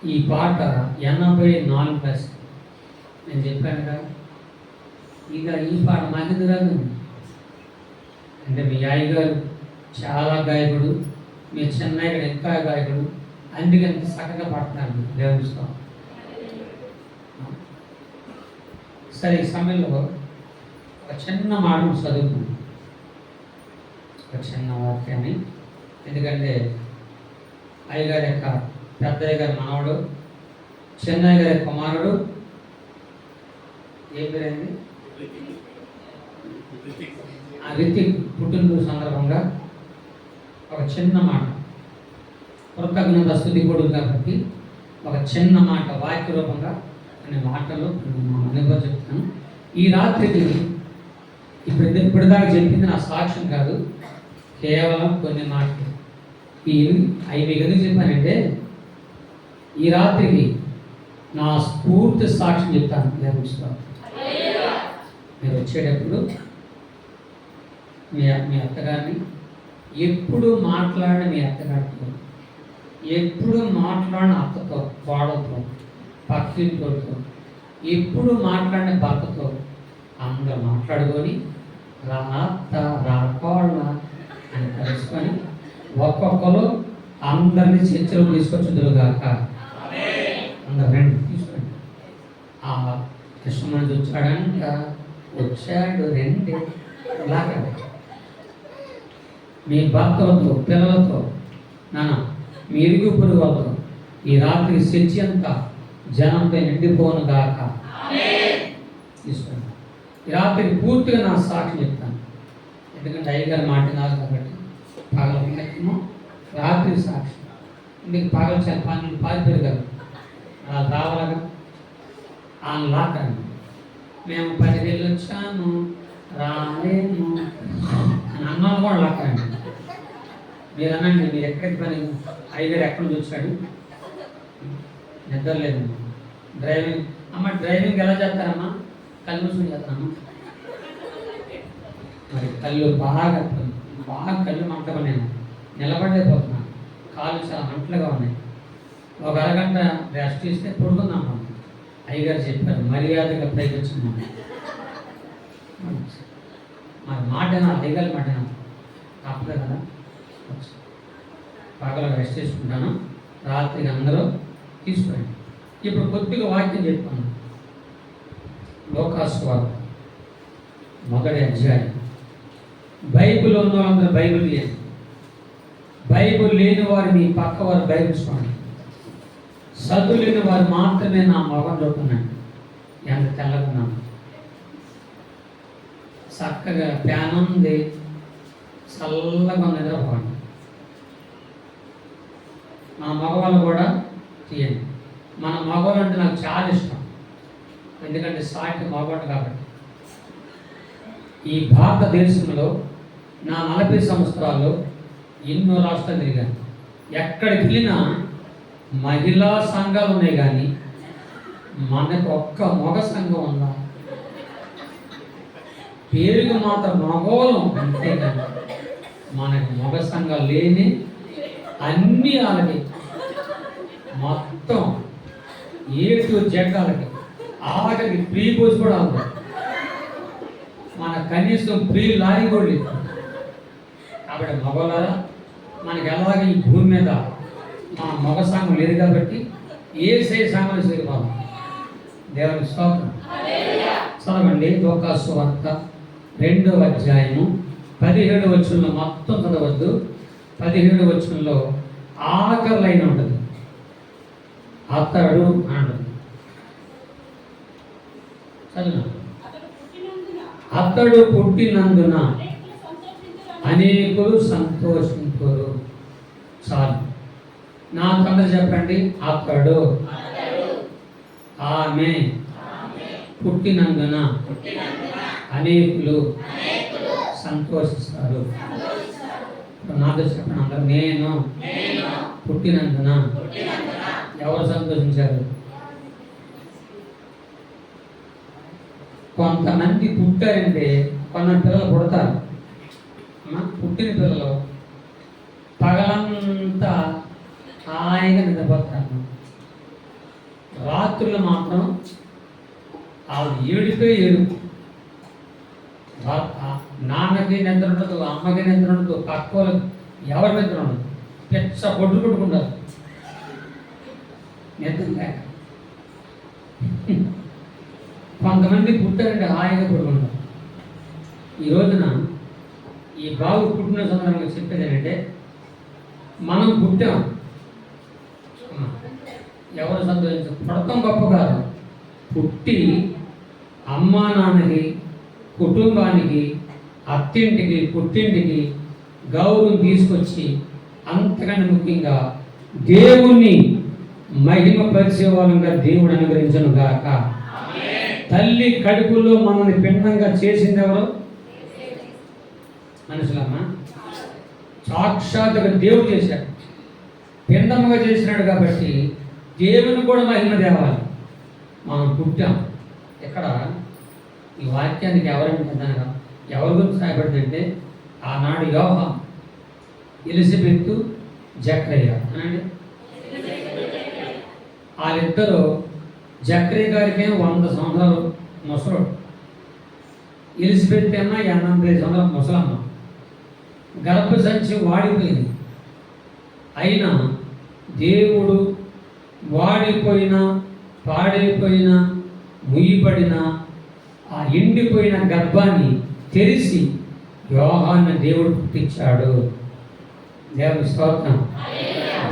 ఈ పాట 84 నేను చెప్పాను కదా. ఇక ఈ పాట మాకింది కాదు. అంటే మీ అయ్యగారు చాలా గాయకుడు, మీ చెన్నై ఇంకా గాయకుడు, అందుకని చక్కగా పాడుతున్నారు దేవుని స్తోత్రం. సరే, ఈ సమయంలో ఒక చిన్న మాటను చదువుకున్నాను, ఒక చిన్న వాక్యాన్ని. ఎందుకంటే అయ్యగారి యొక్క పెద్దయ్య గారి మనవడు, చిన్నయ్య గారి కుమారుడు, ఏ పేరైంది, ఆ రితిక్ పుట్టినరోజు సందర్భంగా ఒక చిన్న మాట, కృతజ్ఞత స్తుతి కొడుకు కాబట్టి ఒక చిన్న మాట వాక్య రూపంగా అనే మాటలు అనుభవం చెప్తాను. ఈ రాత్రికి ఇప్పటిదాకా చెప్పింది నా సాక్ష్యం కాదు, కేవలం కొన్ని మాటలు. అవి మీకు ఎందుకు చెప్పానంటే, ఈ రాత్రికి నా స్ఫూర్తి సాక్ష్యం చెప్తాను. మీరు వచ్చేటప్పుడు మీ అత్తగారిని, ఎప్పుడు మాట్లాడిన మీ అత్తగారితో, ఎప్పుడు మాట్లాడిన అత్తతో, కోడలతో, పక్కింటితో, ఎప్పుడు మాట్లాడిన భర్తతో అందరూ మాట్లాడుకొని రాత్త రాకోళ్ళ అని కలుసుకొని ఒక్కొక్కరు అందరినీ చర్చలు తీసుకొచ్చుదురుగాక. అందరు రెండు తీసుకోండి. ఆ కృష్ణమని వచ్చాడంట, వచ్చాడు రెండే లాగా మీ భర్తలతో, పిల్లలతో, మీ ఇరుగు పొరుగు వాళ్ళతో ఈ రాత్రి చర్చి అంతా జనంపై నిండిపోను గాక. తీసుకోండి. ఈ రాత్రి పూర్తిగా నా సాక్షి చెప్తాను, ఎందుకంటే అయ్యగారు మాట కాదు కాబట్టి. పగల రాత్రి సాక్షి, ఇందుకు పగలు చాలా పని పారిపోయారు కదా, అలా రావాలగా ఆయన లాకండి. మేము 10 వేలు వచ్చాము రాలేము అని అన్నాను కూడా లాకండి. మీరు అనండి, మీరు ఎక్కడికి పని, అయ్యగారు ఎక్కడి నుంచి వచ్చాడు, నిద్రలేదు. డ్రైవింగ్ అమ్మ, డ్రైవింగ్ ఎలా చేస్తారమ్మా, కళ్ళు మూసుకుని చేస్తారమ్మా. మరి కళ్ళు బాగా కళ్ళు మంటపడినాను, నిలబడలేకపోతున్నాను, కాళ్ళు చాలా మంటలుగా ఉన్నాయి. ఒక అరగంట రెస్ట్ ఇస్తే పడుకుందాం. అయ్యగారు చెప్పారు, మర్యాదగా పైకి వచ్చింది. మరి మాటనా, అయ్యగారు మాటనా, తప్పలేదు కదా. పగలు రెస్ట్ చేసుకుంటాను, రాత్రికి అందరూ తీసుకోండి. ఇప్పుడు కొద్దిగా వాక్యం చెప్తాను. లోకాసు వార్త 1వ అధ్యాయం. బైబిల్ ఉన్న వాళ్ళందరూ బైబిల్ లేదు, బైబిల్ లేని వారు మీ పక్క వారు బైబిల్ చూడండి. చదువు లేని వారు మాత్రమే నా మొహం చూస్తున్నాను. ఎంత తెల్లకున్నాను, చక్కగా ఫ్యాన్ ఉంది, చల్లగా నిద్రపోండి. మన మగవాళ్ళు కూడా తీయండి. మన మగవాళ్ళు అంటే నాకు చాలా ఇష్టం, ఎందుకంటే సాటి మగవాడు కాబట్టి. ఈ భారతదేశంలో నా 40 సంవత్సరాల్లో ఎన్నో రాష్ట్రాలు తిరిగాను. ఎక్కడికి వెళ్ళినా మహిళా సంఘాలు ఉన్నాయి, కానీ మనకు ఒక్క మగ సంఘం ఉందా? పేరుకు మాత్రం మగవాళ్ళం అంతే, కానీ మనకు మగ సంఘాలు లేని అన్నీ వాళ్ళకి, మొత్తం A to Z వాళ్ళకి. ఆఖరికి ప్రీ బోస్ కూడా ఉంది, మన కనీసం ప్రీ లారీ కూడా లేదు. కాబట్టి మగవాళ్ళ మనకి ఎలాగ ఈ భూమి మీద మన మగ సంఘం లేదు కాబట్టి ఏ సంఘం చేరిపోతాం. దేవునికి స్తోత్రం. చదవండి, లోకాసు వార్త 2వ అధ్యాయము 17వ వచనంలో మొత్తం చదవద్దు. 17వ వచనంలో ఆఖరి లైన్ ఉంటుంది, అతడు అన్నాడు. చదువు. అతడు పుట్టినందున అనేకులు సంతోషించురు. చాలు. నాకందరూ చెప్పండి, అతడు, ఆమె పుట్టినందున అనేకులు సంతోషిస్తారు. నాతో చెప్పండి అందరూ, నేను పుట్టినందున ఎవరు సంతోషించారు? కొంతమంది పుట్టారంటే, కొంతమంది పిల్లలు పుడతారు, పుట్టిన పిల్లలు పగలంతా హాయిగా నిద్రపోతారు, రాత్రులు మాత్రం వాళ్ళు ఏడుపే ఏడుపు. నాన్నకి నిద్ర ఉండదు, అమ్మకి నిద్ర ఉండదు, పక్క వాళ్ళకి ఎవరి నిద్ర ఉండదు, పెచ్చ కొట్టుకుంటారు నిద్ర లేక. కొంతమంది పుట్టారంటే హాయిగా పడుకుంటారు. ఈ రోజున ఈ బాబు పుట్టిన సందర్భంగా చెప్పేది ఏంటంటే, మనం పుట్టాం, ఎవరు సంతోషించారు, పుడతాం గొప్ప కాదు, పుట్టి అమ్మా నాన్నకి, కుటుంబానికి, అత్తింటికి, పుట్టింటికి గౌరవం తీసుకొచ్చి, అంతకన్నా ముఖ్యంగా దేవుణ్ణి మహిమ పరిచే వాళ్ళంగా దేవుడు అనుగ్రహించను గాక. తల్లి కడుపులో మనల్ని పిండంగా చేసింది ఎవరు? మనుషులమ్మా. సాక్షాత్తుగా దేవుడు చేశాడు, పిండముగా చేసినాడు. కాబట్టి దేవుని కూడా మహిమ తేవాలి. మనం పుట్టాం. ఇక్కడ ఈ వాక్యానికి ఎవరంటున్నారా, ఎవరి గురించి రాయబడిందంటే, ఆనాడు యోహాను, ఎలిజబెత్, జకరియా అనండి. వాళ్ళిద్దరూ, జకరియా గారికి 100 సంవత్సరాలు ముసలోడు, ఎలిజబెత్ ఏమో 85 సంవత్సరాలు ముసలమ్మ. గర్భసంచి వాడిపోయింది. అయినా దేవుడు వాడిపోయిన, పాడైపోయిన, ముయ్యబడిన ఆ ఎండిపోయిన గర్భాన్ని తెరిచి యోహాను దేవుడు పుట్టించాడు. దేవుని స్తోత్రం.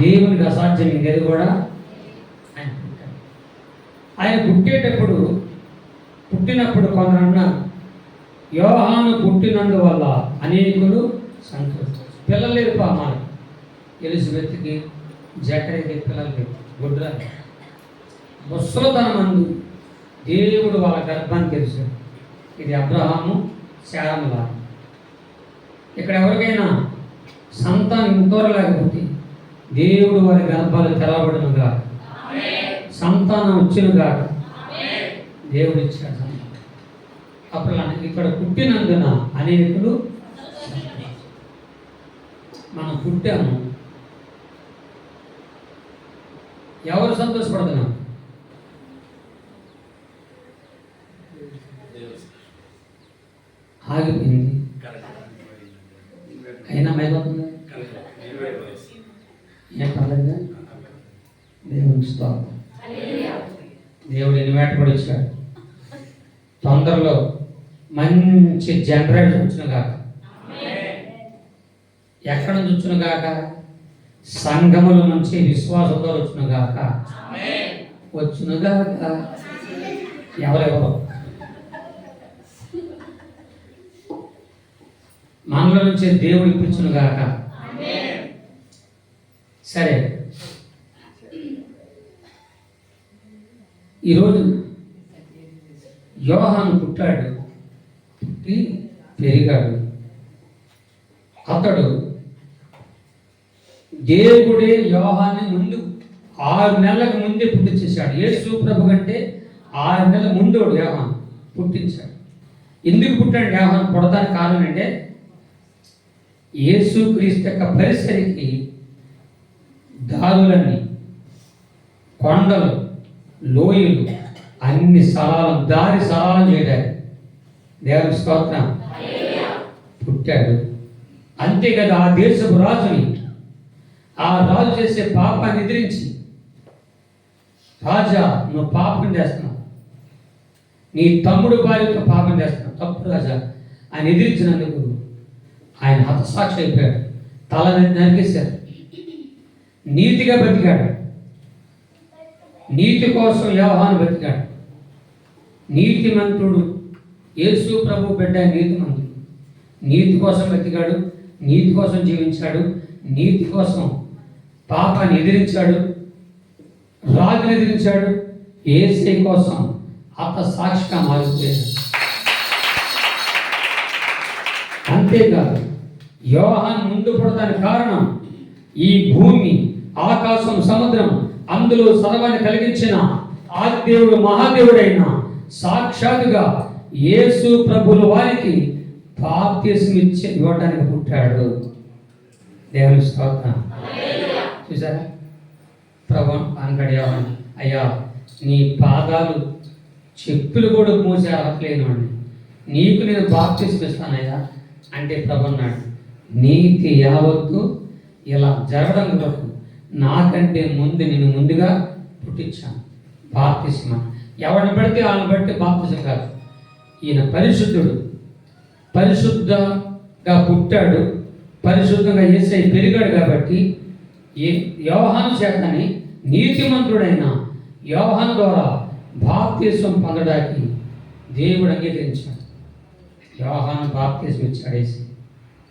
దేవునికి అసాధ్యం ఇంకేది కూడా ఆయన పుట్టాడు. ఆయన పుట్టినప్పుడు కొందరు అన్నారు, యోహాను పుట్టినందువల్ల అనేకులు సంతోషం. పిల్లలు లేరు పామాలి. ఎలిజబెత్కి, జకరియకి పిల్లలు లేరు, గుడ్రాలు. ముసలితనమందు దేవుడు వాళ్ళ గర్భాన్ని తెరిచాడు. ఇది అబ్రహాము, శారములా. ఇక్కడ ఎవరికైనా సంతానం ఇంతోరలేకపోతే దేవుడు వారి గర్భాలు తెరవబడునుగా, సంతానం వచ్చునుగా. దేవుడు ఇచ్చాడు సంతానం. అప్పుడు ఇక్కడ పుట్టినందున అనేకులు, మనం పుట్టాము, ఎవరు సంతోషపడుతున్నాం? ఆగిపోయింది. అయినా మైపోతుంది. ఏం పర్లేదా? దేవుని స్తోత్రం. దేవుడు ఇన్వైట్ కూడా ఇచ్చాడు. తొందరలో మంచి జనరేషన్ వచ్చిన కాక, ఎక్కడ నుంచి వచ్చిన కాక, సంఘముల నుంచి విశ్వాసంతో వచ్చిన కాక, వచ్చిన కాక. ఎవరెవరో మనలో నుంచి దేవుడు ఇప్పించును గాక. సరే, ఈరోజు యోహాను పుట్టాడు, పుట్టి పెరిగాడు. అతడు దేవుడే యోహాన్ని ముందు 6 నెలలకు ముందే పుట్టించేశాడు. యేసు ప్రభు కంటే 6 నెలల ముందు యోహాను పుట్టించాడు. ఎందుకు పుట్టాడు యోహాను? పుడతానికి కారణం అంటే, యేసు క్రీస్తు యొక్క పరిసరికి దారులన్నీ, కొండలు, లోయలు, అన్ని సలాలం, దారి సలాలం చేయడానికి దేవుని స్తోత్రం పుట్టాడు. అంతే కదా, ఆ దేశపు రాజుని, ఆ రాజు చేసే పాపాన్ని ఎదిరించి, రాజా నువ్వు పాపం చేస్తున్నావు, నీ తమ్ముడు భార్యతో పాపం చేస్తున్నావు, తప్పు రాజా ఆయన ఎదిరించినందుకు ఆయన హతసాక్షి అయిపోయాడు. తల నరికేశారు. నీతిగా బతికాడు. నీతి కోసం యోహాను బతికాడు. నీతిమంతుడు, యేసు ప్రభు బిడ్డ నీతిమంతుడు. నీతి కోసం బతికాడు, నీతి కోసం జీవించాడు, నీతి కోసం పాపాన్ని ఎదిరించాడు, రాజుని ఎదిరించాడు, యేసే కోసం హతసాక్షిగా మారిపోయాడు. అంతేకాదు, యోహాను ముందు పుడతానికి కారణం, ఈ భూమి, ఆకాశం, సముద్రం, అందులో సర్వాన్ని కలిగించిన ఆదిదేవుడు, మహాదేవుడైన సాక్షాత్తుగా యేసు ప్రభుల వారికి బాప్తిస్మం ఇవ్వడానికి పుట్టాడు. దేవుని స్తోత్రం. చూసారా, ప్రభు అంటాడు యోహాను, అయ్యా నీ పాదాలు చెప్పులు కూడా మూసే అర్హతలేను అండి, నీకు నేను బాప్తిస్మం ఇస్తానయ్యా అంటే ప్రభు అన్నాడు, నీతి యావత్తు ఇలా జరగడం కొరకు నాకంటే ముందు నేను ముందుగా పుట్టించాను. బాప్తిస్మం ఎవరిని పడితే వాళ్ళని బట్టి బాప్తిజం కాదు. ఈయన పరిశుద్ధుడు, పరిశుద్ధంగా పుట్టాడు, పరిశుద్ధంగా యేసై పెరిగాడు కాబట్టి యోహాను చేతని నీతిమంతుడైన యోహాను ద్వారా బాప్తిజం పొందడానికి దేవుడు అంగీకరించాడు. యోహాను బాప్తిజం ఇచ్చాడు యేసు.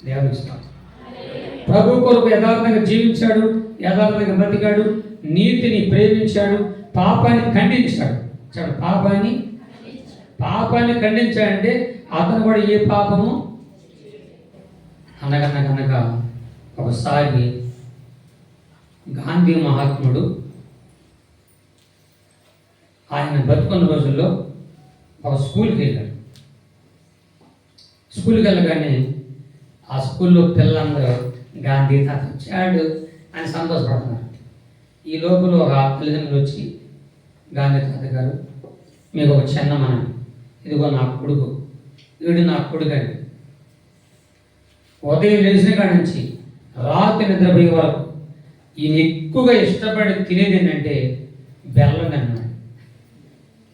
దేవుడికి స్తోత్రం. ప్రభు కొరకు యథార్థంగా జీవించాడు, యథార్థంగా బ్రతికాడు, నీతిని ప్రేమించాడు, పాపాన్ని ఖండించాడు. పాపాన్ని ఖండించాడంటే అతను కూడా ఏ పాపము అనగనగనగా ఒకసారి గాంధీ మహాత్ముడు ఆయన బతుకున్న రోజుల్లో ఒక స్కూల్కి వెళ్ళాడు. స్కూల్కి వెళ్ళగానే ఆ స్కూల్లో పిల్లలందరూ గాంధీ తాత వచ్చాడు అని సంతోషపడుతున్నారు. ఈ లోపల ఒక తల్లిదండ్రులు వచ్చి, గాంధీ తాత గారు మీకు ఒక చిన్న మనవి, ఇదిగో నా కొడుకు, వీడు నా కొడుకు అండి. ఉదయం లేచిన కాడి నుంచి రాత్రి నిద్రపోయే వరకు ఈయన ఎక్కువగా ఇష్టపడి తినేది ఏంటంటే బెల్లం అన్నాడు.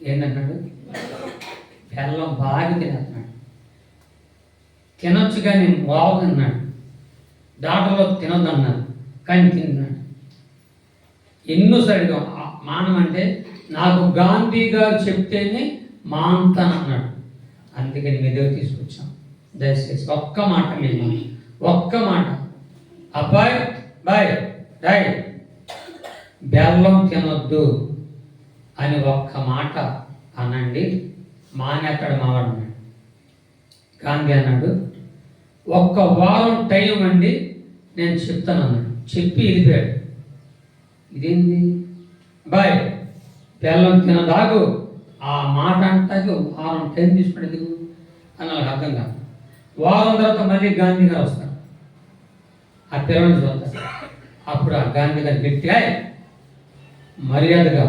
ఏంటన్నాడు? బెల్లం బాగా తినేస్తున్నాడు. తినొచ్చు కానీ బాగుందన్నాడు. డాక్టర్లో తినొద్దన్నారు కానీ తిన్నాడు. ఎన్నోసార్లు మానమంటే నాకు గాంధీ గారు చెప్తేనే మాంతానన్నాడు. అందుకని మీ దగ్గర తీసుకొచ్చాం. దయచేసి ఒక్క మాట మేము, ఒక్క మాట, అబ్బాయి బాయ్ రాయ్ బెల్లం తినొద్దు అని ఒక్క మాట అనండి, మానేస్తాడు మావాడు అన్నాడు. గాంధీ అన్నాడు, ఒక్క వారం టైం అండి నేను చెప్తాను అన్నాడు. చెప్పి వెళ్ళిపోయాడు. ఇదేంటి బాయ్ బెల్లం తినదాగు ఆ మాట అంటాకి వారం టైం తీసుకునేది అని వాళ్ళకి అర్థం కాదు. వారం తర్వాత మళ్ళీ గాంధీ గారు వస్తారు, ఆ పిల్లల్ని చూస్తారు. అప్పుడు ఆ గాంధీ గారు గట్టిగా మర్యాదగా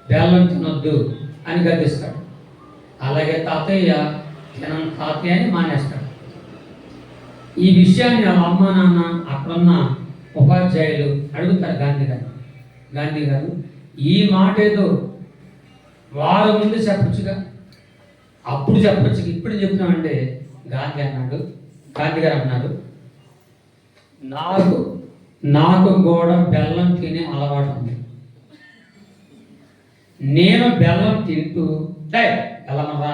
బెల్లం తినొద్దు అని గద్దిస్తాడు. అలాగే తాతయ్య తినని తాతయ్య అని మానేస్తాడు. ఈ విషయాన్ని వాళ్ళ అమ్మ నాన్న అక్కడున్న ఉపాధ్యాయులు అడుగుతారు గాంధీ గారు ఈ మాట ఏదో వారం ముందు చెప్పచ్చుగా, అప్పుడు చెప్పచ్చుగా, ఇప్పుడు చెప్తున్నామంటే గాంధీ గారు అన్నాడు, నాకు కూడా బెల్లం తినే అలవాటు ఉంది. నేను బెల్లం తింటూ బెల్లమరా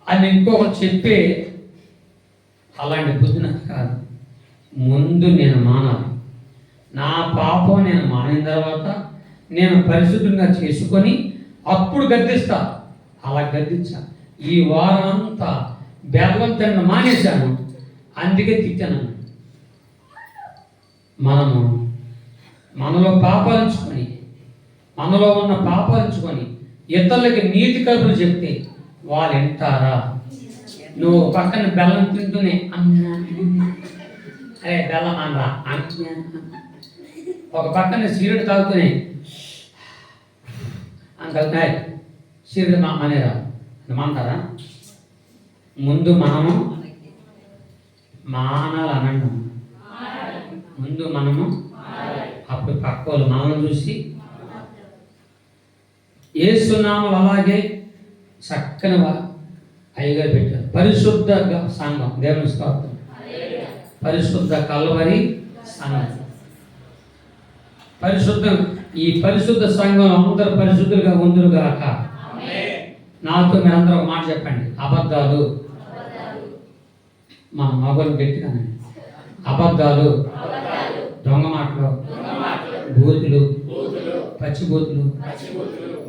అని ఇంకొకరు చెప్పే అలాంటి బుద్ధి నాకు కాదు. ముందు నేను మానాలి. నా పాపం నేను మానిన తర్వాత నేను పరిశుద్ధంగా చేసుకొని అప్పుడు గద్దిస్తా. అలా గద్దించా. ఈ వారం అంతా బెల్లం తినడం మానేశాను, అందుకే తిట్టాను. మనలో పాపాలించుకొని, మనలో ఉన్న పాపాలించుకొని ఇతరులకి నీతి కలుపులు చెప్తే వాళ్ళు వింటారా? నువ్వు పక్కన బెల్లం తింటూనే అరే బెల్లం అనరా ఒక పక్కన సిగరెట్ తాగుతూనే అంత సిగరెట్ మానేరా మాంటారా? ముందు మనము మానాలనండి. ముందు మనము, అప్పుడు పక్క వాళ్ళు మనం చూసి యేసునామములు అలాగే చక్కని అయ్యగారు పెట్టారు. పరిశుద్ధ సంఘం, దేవుని స్తోత్రం. పరిశుద్ధ కల్వరి సంఘం, పరిశుద్ధం. ఈ పరిశుద్ధ సంఘం అందరూ పరిశుద్ధులుగా ఉందురుగాక. నాతో మీరు అందరూ ఒక మాట చెప్పండి, అబద్ధాలు. మా మగవాళ్ళు గట్టిగానండి. అబద్ధాలు, దొంగ మాటలు, బూతులు, పచ్చిబూతులు,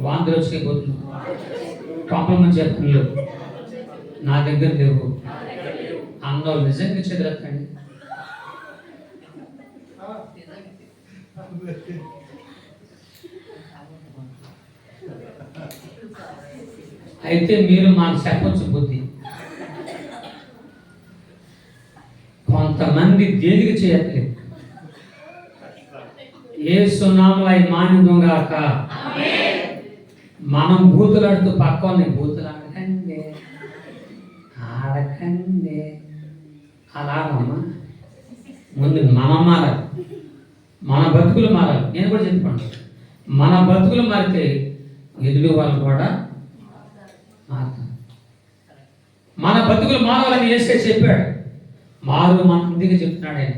వాంతులు వచ్చే బూతులు, కాంప్రమైజ్ పనులు నా దగ్గర లేవు. అందరూ నిజంగా చెదరకండి. అయితే మీరు మాకు చెప్పొచ్చు బుద్ధి. కొంతమంది దేనికి చేయట్లేదు. యేసునామములో అవి మానిందుగాక. మనం బూతులాడుతూ పక్కనే బూతులాడకండి, ఆడకండి, అలా ఆడమ్మా. ముందు మనం మారాలి, మన బతుకులు మారాలి. నేను కూడా చెప్పుకోండి, మన బతుకులు మారితే ఎదురు వాళ్ళు కూడా మన బతుకులు మారాలని యేసే చెప్పాడు. మారు మన అందుకే చెప్తున్నాడు ఆయన,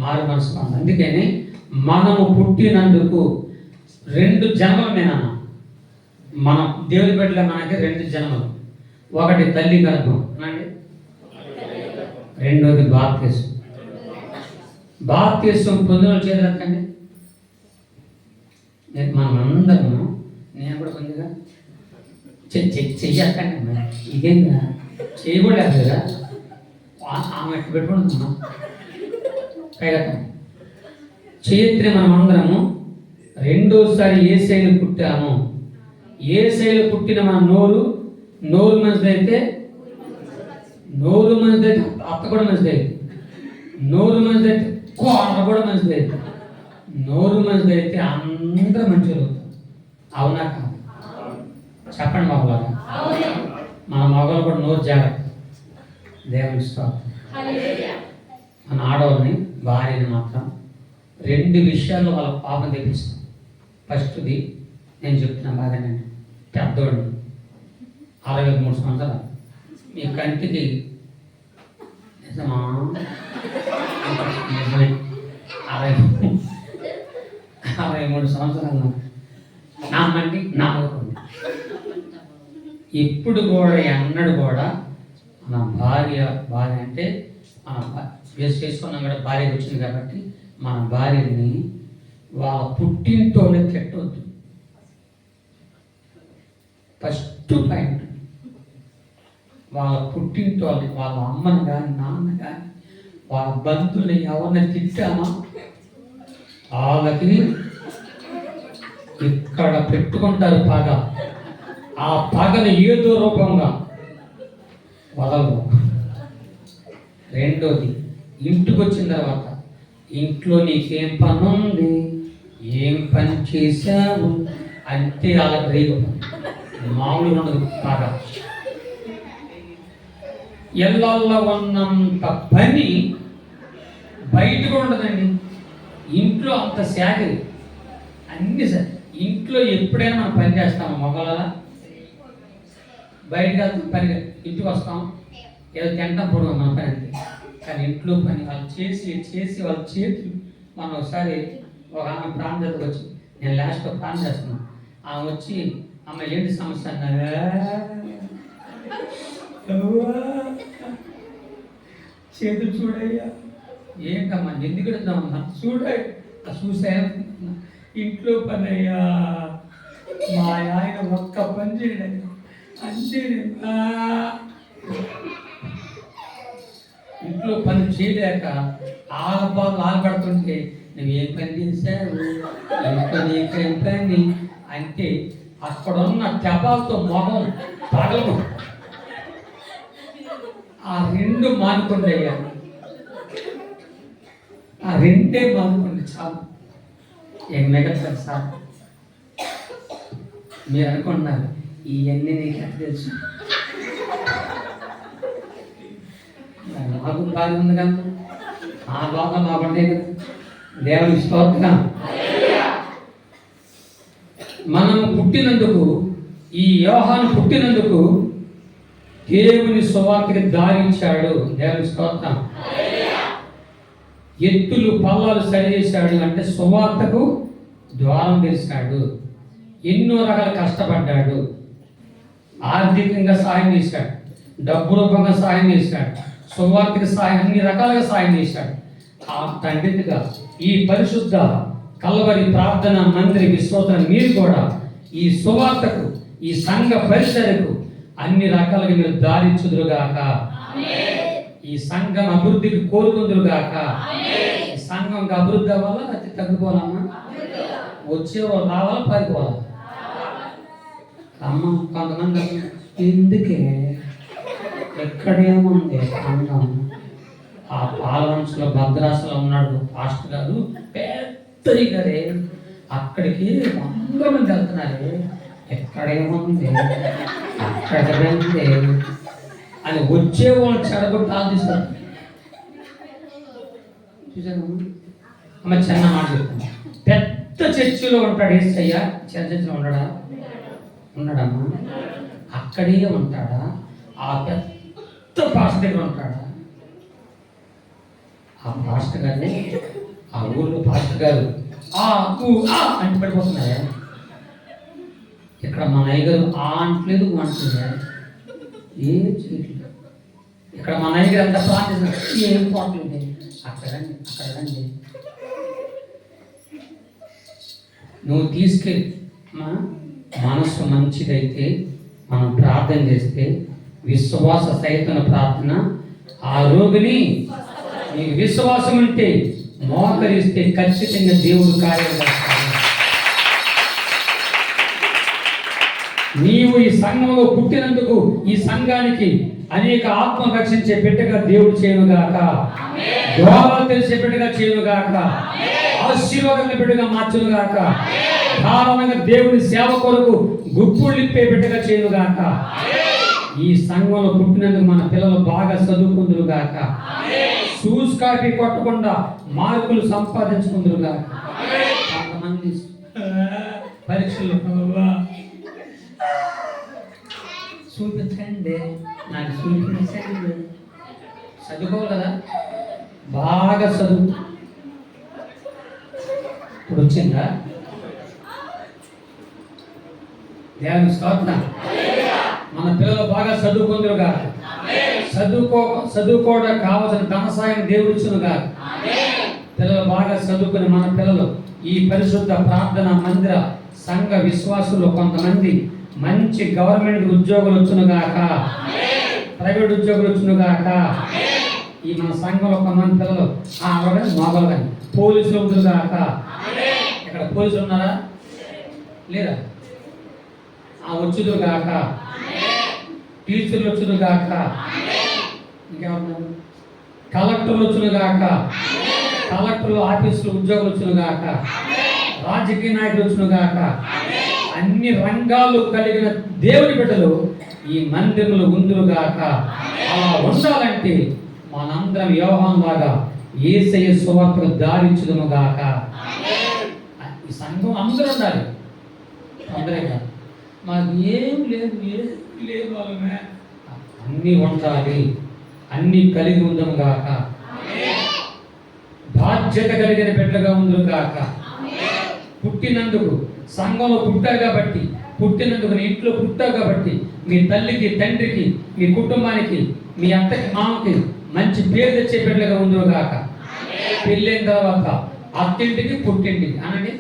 మారు మనసు. అందుకని మనము పుట్టినందుకు 2 జన్మలు నేనన్నా. మన దేవుని బిడ్డల మనకి 2 జన్మలు. ఒకటి తల్లి గర్భం అనండి, రెండోది బాప్తిసం. బాప్తిసం పొందిన చేతులెత్తండి. మనం అందరము, నేను కూడా పొందిగా చెయ్యకండి. ఇదేంగా చేయకూడదు కదా, ఆమె ఎట్టు పెట్టుకుంటున్నాం పైగా చరిత్ర. మనం అందరము రెండోసారి యేసయ్యను పుట్టాము. యేసయ్యను పుట్టిన మన నోరు మంచిదైతే అత్త కూడా మంచిదైతే, నోరు మంచిదైతే కోట కూడా మంచిదైతే, నోరు మంచిదైతే అందరూ మంచిగా అవుతారు. అవునా కాదు? చెప్పండి మగవాళ్ళు. మన మగవాళ్ళు కూడా నోరు జాగ్రత్త. దేవుని స్తోత్రం. మన ఆడవాళ్ళని, భార్యని మాత్రం 2 విషయాల్లో వాళ్ళ పాపం తెప్పిస్తాం. ఫస్ట్ది నేను చెప్తున్నా బాగానండి, పెద్దోడిని 63 సంవత్సరాలు, మీ కంటికి నిజమా? నిజమే, 63 సంవత్సరాలు నా మంటి నాలుగుంది. ఇప్పుడు కూడా ఎన్నడు కూడా మన భార్య అంటే మన చేసుకున్నాం కూడా, భార్య వచ్చింది కాబట్టి మన భార్యని వాళ్ళ పుట్టింటోనే తిట్టవద్దు. ఫస్ట్ పాయింట్, వాళ్ళ పుట్టింటోళ్ళని, వాళ్ళ అమ్మని కానీ నాన్న కానీ వాళ్ళ బంధువుని ఎవరిని తిట్టామా వాళ్ళకి ఇక్కడ పెట్టుకుంటారు పగ. ఆ పగని ఏదో రూపంగా వదలవు. రెండోది, ఇంటికి వచ్చిన తర్వాత ఇంట్లో నీకేం పని ఉంది, ఏం పని చేశావు అంటే వాళ్ళకి రేగు మామూలుగా ఉండదు పగ. ఎల్లల్లో ఉన్నంత పని బయట కూడా ఉండదండి. ఇంట్లో అంత శాఖరి అన్ని సార్. ఇంట్లో ఎప్పుడైనా మనం పని చేస్తాము మొగల, బయటకు వెళ్తాం పని, ఇంటికి వస్తాం ఏదో తింటాం పొడవు మన పని అంతే. కానీ ఇంట్లో పని వాళ్ళు చేసి వాళ్ళ చేతులు. మనం ఒకసారి ఒక ఆమె ప్రాణం దగ్గరకు వచ్చి, నేను లాస్ట్లో ప్రాణం చేస్తున్నాను, ఆమె వచ్చి అమ్మ ఏంటి సమస్య అన్నారా, చేతులు చూడయ్యా, ఏంటమ్మా ఎందుకు వెళ్తామన్నా, చూసా ఇంట్లో పని అయ్యా, మా ఆయన ఒక్క పని చేయడం అంతే. ఇంట్లో పని చేయలేక ఆలపాలు ఆలపడుతుంటే నువ్వేం పని చేశావు, ఇంట్లో నీకేం పని అంటే అక్కడున్న తెపాలతో మొహం పగలు. ఆ 2 మానుకోండి అయ్యా, ఆ 2 మానుకోండి చాలు. ఏం మిగతా సార్ మీరు అనుకుంటున్నారు ఇవన్నీ నీకు ఎంత తెలుసు, నాకు బాగా ఉంది కదా, ఆ బాగా మాకుంటే కదా. దేవుని స్తోత్రం. మనం పుట్టినందుకు, ఈ యోహాను పుట్టినందుకు దేవుని సువార్తకి దారి ఇచ్చాడు. దేవుని స్తోత్రం. ఎత్తులు పల్లాలు సరిచేశాడు అంటే సువార్తకు ద్వారం తెరిచాడు. ఎన్నో రకాల కష్టపడ్డాడు. ఆర్థికంగా సహాయం చేశాడు, డబ్బు రూపంగా సహాయం చేశాడు, సువార్తకి సహాయం, అన్ని రకాలుగా సహాయం చేశాడు. ఆ తండ్రిగా ఈ పరిశుద్ధ కల్వరి ప్రార్థన మందిర విశ్వాసం మీరు కూడా ఈ సువార్తకు, ఈ సంఘ పరిసరకు అన్ని రకాలుగా మీరు దారించుదురుగాక. ఈ సంఘం అభివృద్ధికి కోరుకుందురుగాక. ఈ సంఘం అభివృద్ధి అవ్వాలా అది తగ్గిపోవాలమ్మా, వచ్చేవాళ్ళు రావాలా పారిపోవాలా? అమ్మ కొంతమంది ఎందుకే ఎక్కడేముంది సంఘం, ఆ పాలవంశలో భద్రాసలో ఉన్నాడు పాస్టర్ గారు, పెద్ద గారే, అక్కడికి 100 మంది వెళ్తున్నారు, ఎక్కడేముంది అక్కడే అని వచ్చేవాళ్ళు చెడగొట్టి ఆలోచిస్తారు. చూసాను అమ్మ, చిన్న మాట చెప్తాను. పెద్ద చర్చిలో ఉంటాడు యేసయ్య, చిన్న చర్చిలో ఉన్నాడమ్మా, అక్కడే ఉంటాడా? ఆ పెద్ద పాస్టర్ దగ్గర ఉంటాడా? ఆ పాస్టర్ గారిని ఆ ఊళ్ళో పాస్టర్ గారు అంటే పడిపోతున్నాయా? ఇక్కడ మన అయ్యగారు అంటలేదు అంటున్నాయా? ఏం చేయట్లేదు. ఇక్కడ మన అయ్యగారు అంత ప్రార్థిస్తున్నారు, ఏం పోవట్లేదు. అక్కడ రండి. నువ్వు తీసుకెళ్ళి మనసు మంచిదైతే మనం ప్రార్థన చేస్తే విశ్వాస సహితమైన ప్రార్థన ఆ రోగిని నీకు విశ్వాసం ఉంటే మోకరిస్తే ఖచ్చితంగా దేవుడు కార్యం చేస్తాడు. నీవు ఈ సంఘంలో పుట్టినందుకు ఈ సంఘానికి అనేక ఆత్మ రక్షించే బిడ్డగా దేవుడు చేయనుగాక, ద్వారాలు తెలిసే బిడ్డగా చేయనుగాక, ఆశీర్వాదాల బిడ్డగా మార్చునుగాక, ధారాళంగా దేవుని సేవ కొరకు గుప్పులు ఇప్పే బిడ్డగా చేయనుగాక. ఈ సంఘంలో పుట్టినందుకు మన పిల్లలు బాగా చదువుకుందురుగాక, షూస్ కాపీ కొట్టకుండా మార్కులు సంపాదించుకుందురుగాక. కొంతమంది పరీక్షలు చూపించండి, నాకు చూపించండి. చదువుకోవాలి కదా, బాగా చదువు. ఇప్పుడు వచ్చిందా? దేవుని స్తోత్రం. మన పిల్లలు బాగా చదువుకుందురుగా, చదువుకోవడం కావాల్సిన ధన సాయం దేవుడు ఇచ్చునుగా. పిల్లలు బాగా చదువుకుని మన పిల్లలు ఈ పరిశుద్ధ ప్రార్థన మందిర సంఘ విశ్వాసులు కొంతమంది మంచి గవర్నమెంట్ ఉద్యోగులు వచ్చునుగాక, ప్రైవేట్ ఉద్యోగులు వచ్చునుగాక. ఈ మన సంఘంలో కొంతమంది పిల్లలు మొగలు కానీ పోలీసులు ఉంటుగాక. ఇక్కడ పోలీసులు ఉన్నారా? లేదా? వచ్చుదురుగాక. టీచర్లు వచ్చునుగాక. ఇంకేమన్నారు? కలెక్టర్లు వచ్చునుగాక. కలెక్టర్లు ఆఫీసులు ఉద్యోగులు వచ్చునుగాక. రాజకీయ నాయకులు వచ్చునుగాక. అన్ని రంగాలు కలిగిన దేవుని బిడ్డలు ఈ మందిరంలో ఉందురుగాక. అలా ఉండాలంటే మనందరం యోహాను లాగా యేసయ్య సువార్తకు దారించుదుముగాక. ఈ సంఘం అందరూ ఉండాలి. అందరే కాదు మాకు ఏం లేదు వాళ్ళమే, అన్నీ ఉండాలి, అన్నీ కలిగి ఉందముగాక. బాధ్యత కలిగిన బిడ్డగా ఉందురుగాక. పుట్టినందుకు సంఘంలో పుట్టారు కాబట్టి, పుట్టినందుకు నీ ఇంట్లో పుట్టావు కాబట్టి మీ తల్లికి తండ్రికి మీ కుటుంబానికి మీ అత్తకి మామకి మంచి పేరు తెచ్చే బిడ్డగా ఉందురుగాక. పెళ్ళైన తర్వాత అత్తింటికి పుట్టింటికి అనండి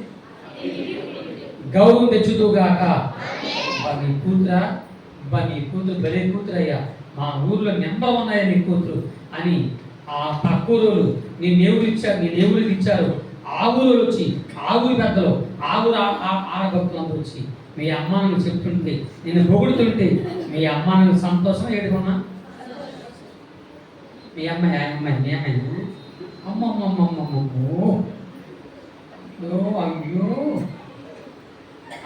గౌరవం తెచ్చుదుగాక. నీ కూతురు బలే కూతురయ్యా, మా ఊర్లో నెంబర్ 1 అయ్యా నీ కూతురు అని ఆ తక్కువ రోజులు నేను ఎవరికి ఇచ్చారు ఆ ఊరు వచ్చి, ఆ ఊరి పెద్దలు, ఆ ఊరు ఆడభక్తులందరూ వచ్చి మీ అమ్మాను చెప్తుంటే, నేను పొగుడుతుంటే మీ అమ్మానికి సంతోషం ఏడుకున్నా. మీ అమ్మాయి అమ్మమ్మమ్మమ్మమ్మో అయ్యో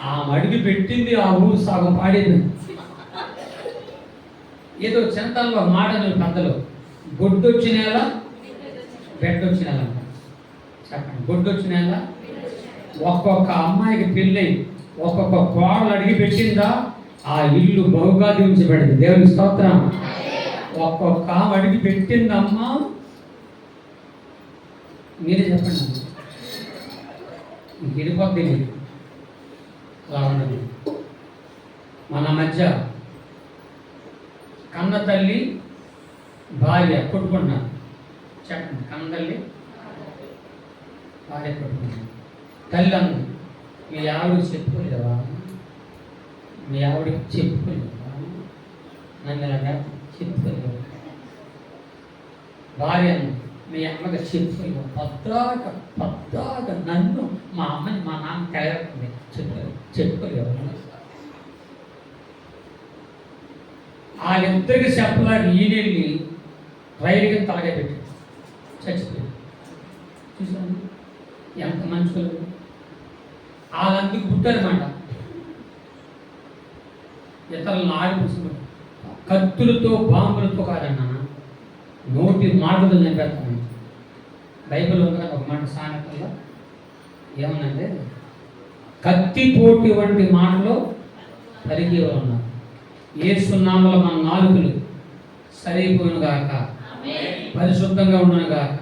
ఆ మడికి పెట్టింది ఆ ఊరు సగం పాడేది. ఏదో చింతల్లో మాటలు పెద్దలు గొడ్డొచ్చినేల బెడ్డొచ్చినేల చెప్పండి. గొడ్డొచ్చినేల ఒక్కొక్క అమ్మాయికి పెళ్ళి ఒక్కొక్క కోడలు అడిగి పెట్టిందా ఆ ఇల్లు బహుగా దీవించబడింది. దేవుని స్తోత్రం. ఒక్కొక్క అడిగి పెట్టిందమ్మా. మీరే చెప్పండి, విడిపోద్ది. అలా ఉన్నది మన మధ్య. కన్న తల్లి భార్య కొట్టుకుంటున్నారు. చెప్పండి, కన్న తల్లి భార్య కొట్టుకుంటున్నారు. తల్లి అంది, మీ ఆవిడకి చెప్పుకోలేవా? మీ ఆవిడకి చెప్పుకోలేవా? నన్ను ఇలాగా చెప్పుకోలేవా? భార్య అంది, మీ అమ్మకి చెప్పుకోలేవా? పద్దాక నన్ను మా అమ్మని మా నాన్న తెగతుంది చెప్పుకోలేవా? వాళ్ళిద్దరికి చెప్పడానికి ఈయనెళ్ళి రైలుకి తలగా పెట్టి చచ్చిపోయాడు. చూసాను ఎంత మంచి వాళ్ళందుకు పుట్టారన్నమాట. ఇతరులను ఆడిపోతున్నారు. కత్తులతో బాంబులతో కాదన్నా, నోటి మాటలు నింపేస్తాను. బైబిల్ ఉంది ఒక మాట సామెతల్లో ఏమనంటే, కత్తిపోటి వంటి మాటలో పరిగేవారు ఉన్నారు. యేసు నామములో మన నాలుకలు సరైపోయిన గాక, పరిశుద్ధంగా ఉండును గాక,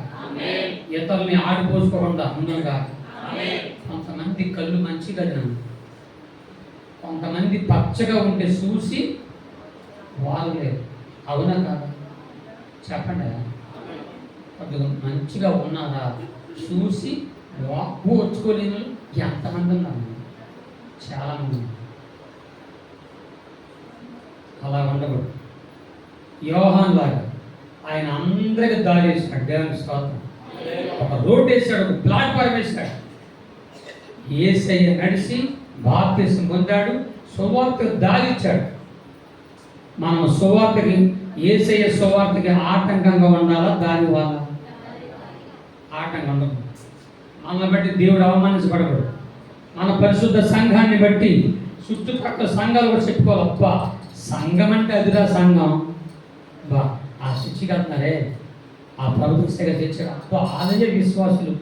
ఇతరుల్ని ఆడిపోసుకోకుండా ఉండును గాక. కొంతమంది కళ్ళు మంచి కదినాను, కొంతమంది పచ్చగా ఉంటే చూసి వాళ్ళు లేదు. అవునా కాదా చెప్పండి. కొద్దిగా మంచిగా ఉన్నారా చూసి వాక్కు వచ్చుకోలేని ఎంతమంది ఉన్నారు? చాలామంది. అలా ఉండకూడదు. యోహాన్ లాగా ఆయన అందరికి దారి వేసినాడు. దేవుని స్తోత్రం. ఒక రోడ్ వేసాడు, ఒక ప్లాట్ఫారం వేసాడు. యేసయ్య నడిచి బాప్తిసం పొందాడు, సువార్తకు దారి ఇచ్చాడు. మనం సువార్తకి, యేసయ్య సువార్తకి ఆటంకంగా ఉండాలా? దారి వాళ్ళ ఆటంకం ఉండదు. మనల్ని బట్టి దేవుడు అవమానించబడకూడదు. మన పరిశుద్ధ సంఘాన్ని బట్టి చుట్టుపక్కల సంఘాలు కూడా చెప్పుకోవాలి. అబ్బా సంఘం అంటే అదిరా సంఘం, బా ఆ శిక్ష కడుతున్నారే, ఆ ప్రభుత్వ సేవ తెచ్చారు, అబ్బా ఆలయ విశ్వాసులు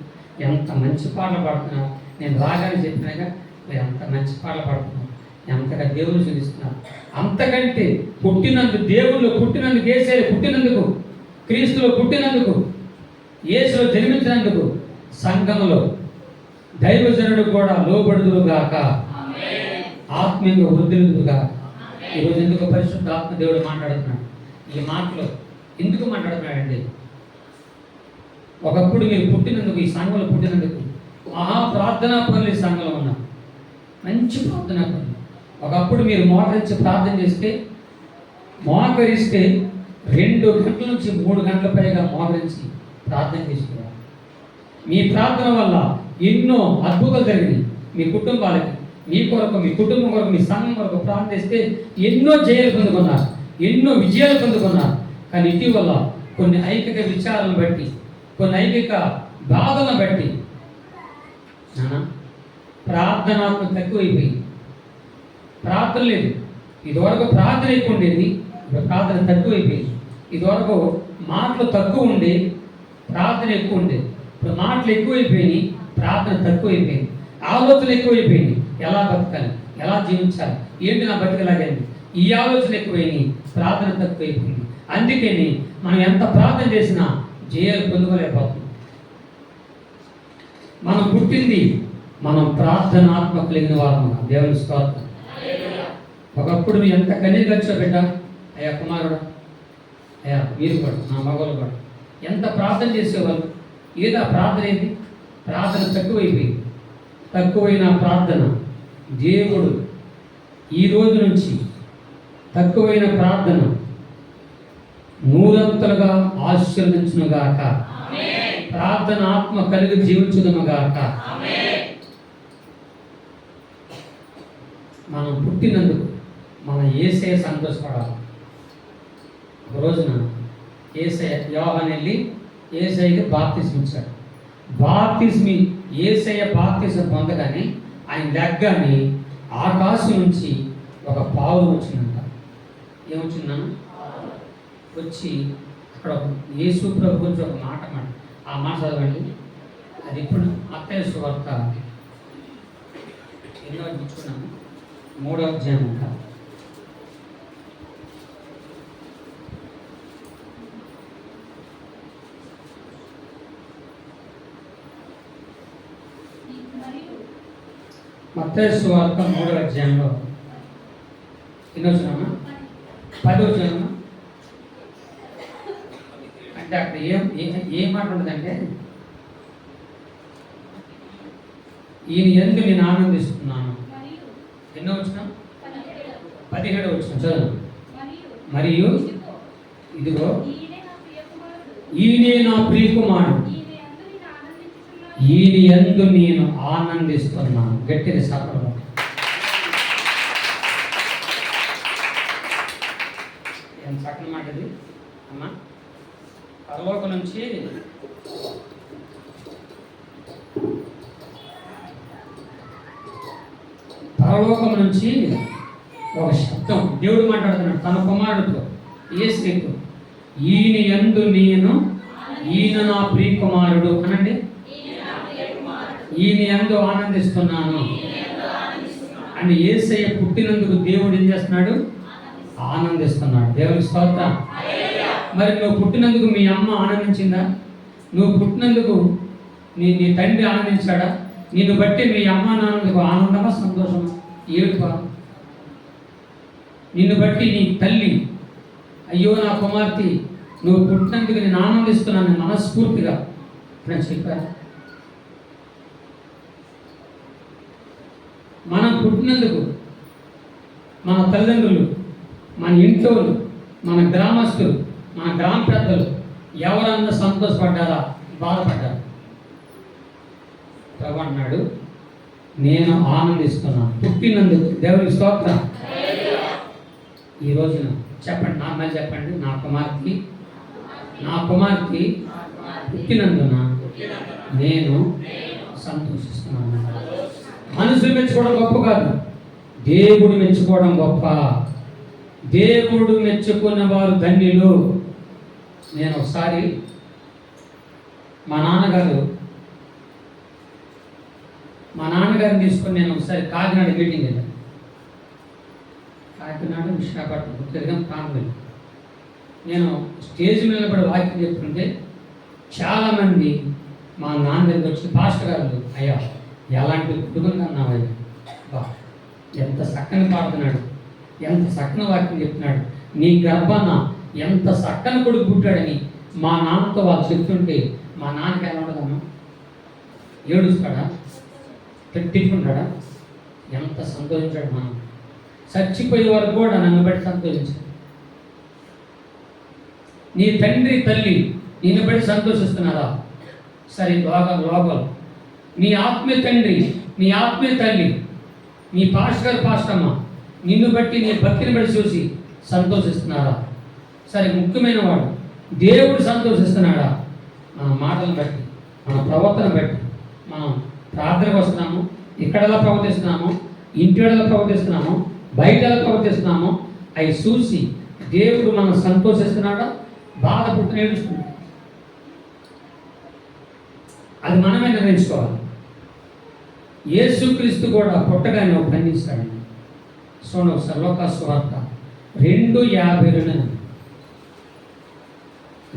ఎంత మంచి పాటలు పాడుతున్నారు. నేను రాగానే చెప్పినాక మీరు ఎంత మంచి పాటలు పాడుతున్నారు, ఎంతగా దేవుడు చూపిస్తున్నారు. అంతకంటే పుట్టినందుకు, దేవుళ్ళు పుట్టినందుకు, యేసయ్య పుట్టినందుకు, క్రీస్తులో పుట్టినందుకు, యేసులో జన్మించినందుకు సంఘంలో దైవజనుడు కూడా లోబడుదురుగాక, ఆత్మీయంగా వృద్ధులుగాక. ఈరోజు ఎందుకు పరిశుద్ధ ఆత్మ దేవుడు మాట్లాడుతున్నాడు? ఈ మాటలు ఎందుకు మాట్లాడుతున్నాడండి? ఒకప్పుడు మీరు పుట్టినందుకు, ఈ సంఘంలో పుట్టినందుకు మహా ప్రార్థనా పనులు ఈ సంఘంలో ఉన్నారు. మంచి ప్రార్థనా పనులు. ఒకప్పుడు మీరు మోకరించి ప్రార్థన చేస్తే, మోకరిస్తే 2 గంటల నుంచి 3 గంటల పైగా మోకరించి ప్రార్థన చేసుకున్నారు. మీ ప్రార్థన వల్ల ఎన్నో అద్భుతాలు జరిగినాయి. మీ కుటుంబాలకి, మీ కొరకు, మీ కుటుంబం కొరకు, మీ సంఘం కొరకు ప్రార్థిస్తే ఎన్నో జయాలు పొందుకున్నారు, ఎన్నో విజయాలు పొందుకున్నారు. కానీ ఇటీవల కొన్ని ఐకిక విచారాలను బట్టి, కొన్ని ఐకిక బాధలను బట్టి ప్రార్థనాత్మ తక్కువైపోయింది. ప్రార్థన లేదు. ఇదివరకు ప్రార్థన ఎక్కువ ఉండేది, ఇప్పుడు ప్రార్థన తక్కువైపోయింది. ఇదివరకు మాటలు తక్కువ ఉండే, ప్రార్థన ఎక్కువ ఉండేది. ఇప్పుడు మాటలు ఎక్కువైపోయినాయి, ప్రార్థన తక్కువైపోయింది. ఆలోచనలు ఎక్కువైపోయినాయి. ఎలా బతకాలి, ఎలా జీవించాలి, ఏంటి నా బతికలాగైంది, ఈ ఆలోచన ఎక్కువైనాయి, ప్రార్థన తక్కువైపోయింది. అందుకని మనం ఎంత ప్రార్థన చేసినా జయాలు పొందుకోలేకపోతున్నాం. మనం పుట్టింది, మనం ప్రార్థనాత్మ కలిగిన వాళ్ళం. దేవుని స్తోత్రం. ఒకప్పుడు మీరు ఎంత కన్నీరు ఖర్చు పెట్టా, అయ్యా కుమారుడు, అయ్యా మీరు కూడా, నా మగవాళ్ళు కూడా ఎంత ప్రార్థన చేసేవాళ్ళు. ఏదా ప్రార్థన ఏంటి? ప్రార్థన తక్కువైపోయింది. తక్కువైన ప్రార్థన దేవుడు ఈ రోజు నుంచి తక్కువైన ప్రార్థన 100 ఆశీర్వదించునుగాక. ప్రార్థన ఆత్మ కలిగి జీవించునుగాక. మనం పుట్టినందుకు మన యేసయ్య సంతోషపడాలి. ఒక రోజున యేసయ్య, యోహాను వెళ్ళి యేసయ్యకి బాప్తిస్మం ఇచ్చాడు. యేసయ్య బాప్తిస్మం పొందగానే ఆయన దగ్గరని ఆకాశం నుంచి ఒక పావురం వచ్చిందంట. ఏమొచ్చిందన్న? వచ్చి అక్కడ యేసు ప్రభు గురించి ఒక మాట మాట, ఆ మాట చదవండి. అది ఇప్పుడు మత్తయి సువార్త 8వ అధ్యాయం 3వ అధ్యాయం అంట. మత్తయి సువార్త 3వ అధ్యాయంలో ఎన్నో వచ్చినామా? 10వ వచ్చినామా? అంటే అక్కడ ఏం మాట ఉంటుందంటే, ఈయన యందు నేను ఆనందిస్తున్నాను. ఎన్నో వచ్చినా? 17వ వచ్చిన చదువు. మరియు ఇదిగో ఈయనే నా ప్రియకుమారుడు, ఈయన యందు నేను ఆనందిస్తున్నాను. గట్టిగా సపడం. ఎంత చక్కని మాట ఇది అమ్మా. పరలోకం నుంచి ఒక శబ్దం దేవుడు మాట్లాడుతున్నాడు తన కుమారుడితో, యేసుతో. ఈయన యందు నేను, ఈయన నా ప్రియ కుమారుడు అనండి. ఈయన యందు ఆనందిస్తున్నాను అని యేసయ్య పుట్టినందుకు దేవుడు ఏం చేస్తున్నాడు? ఆనందిస్తున్నాడు. దేవుని స్తోత్రం. మరి నువ్వు పుట్టినందుకు మీ అమ్మ ఆనందించిందా? నువ్వు పుట్టినందుకు నీ నీ తండ్రి ఆనందించాడా? నిన్ను బట్టి మీ అమ్మ నాన్నకు ఆనందమా, సంతోషమా, ఏడుపా? నిన్ను బట్టి నీ తల్లి, అయ్యో నా కుమార్తె నువ్వు పుట్టినందుకు నేను ఆనందిస్తున్నాను మనస్ఫూర్తిగా నేను చెప్పాను. మనం పుట్టినందుకు మన తల్లిదండ్రులు, మన ఇంట్లో, మన గ్రామస్తులు, మన గ్రామ పెద్దలు ఎవరన్నా సంతోషపడ్డారా, బాధపడ్డారు? ప్రభు అన్నాడు, నేను ఆనందిస్తున్నాను పుట్టినందుకు. దేవుని స్తోత్రం. ఈ రోజున చెప్పండి, నా మళ్ళీ చెప్పండి, నా కుమార్తె పుట్టినందున నేను సంతోషిస్తున్నాను. మనుషులు మెచ్చుకోవడం గొప్ప కాదు, దేవుడు మెచ్చుకోవడం గొప్ప. దేవుడు మెచ్చుకున్న వారు ధన్యులు. నేను ఒకసారి మా నాన్నగారిని తీసుకొని నేను ఒకసారి కాకినాడ మీటింగ్ వెళ్ళాను. కాకినాడ, విశాఖపట్నం తిరగం ప్రాంతం. నేను స్టేజ్ మీద కూడా వాక్యం చెప్తుంటే చాలామంది మా నాన్న దగ్గర వచ్చి, పాస్టర్ గారు, అయ్యా ఎలాంటి కుటుంబం అన్నావయ్యా, బా ఎంత చక్కని పాడుతున్నాడు, ఎంత చక్కని వాక్యం చెప్తున్నాడు, నీ గర్భాన ఎంత చక్కని కొడుకు పుట్టాడని మా నాన్నతో వాళ్ళు చెప్తుంటే మా నాన్నకి ఎలా ఉండదమ్మా? ఏడుస్తాడా? తిట్టుకుంటాడా? ఎంత సంతోషించాడు. మనం చచ్చిపోయే వరకు కూడా నన్ను బట్టి సంతోషించాడు. నీ తండ్రి తల్లి నిన్ను బట్టి సంతోషిస్తున్నారా? సరే, లోపల నీ ఆత్మీయ తండ్రి, నీ ఆత్మీయ తల్లి, నీ పాస్టమ్మ నిన్ను బట్టి, నీ భక్తిని బట్టి చూసి సంతోషిస్తున్నారా? సరే, ముఖ్యమైన వాడు దేవుడు సంతోషిస్తున్నాడా? మన మాటలను బట్టి, మన ప్రవర్తన బట్టి, మనం ప్రార్థనకు వస్తున్నాము, ఇక్కడ ఎలా ప్రవర్తిస్తున్నాము, ఇంటి ఎలా ప్రవర్తిస్తున్నాము, బయట ఎలా ప్రవర్తిస్తున్నాము, అవి చూసి దేవుడు మనం సంతోషిస్తున్నాడా, బాధ పుట్టిన ఏడుస్తున్నాడు? అది మనమే నిర్ణయించుకోవాలి. యేసుక్రీస్తు కూడా పుట్టగానే ఒక పని చేశాడు. చూడండి ఒకసారి, లోకాసు వార్త 2:52.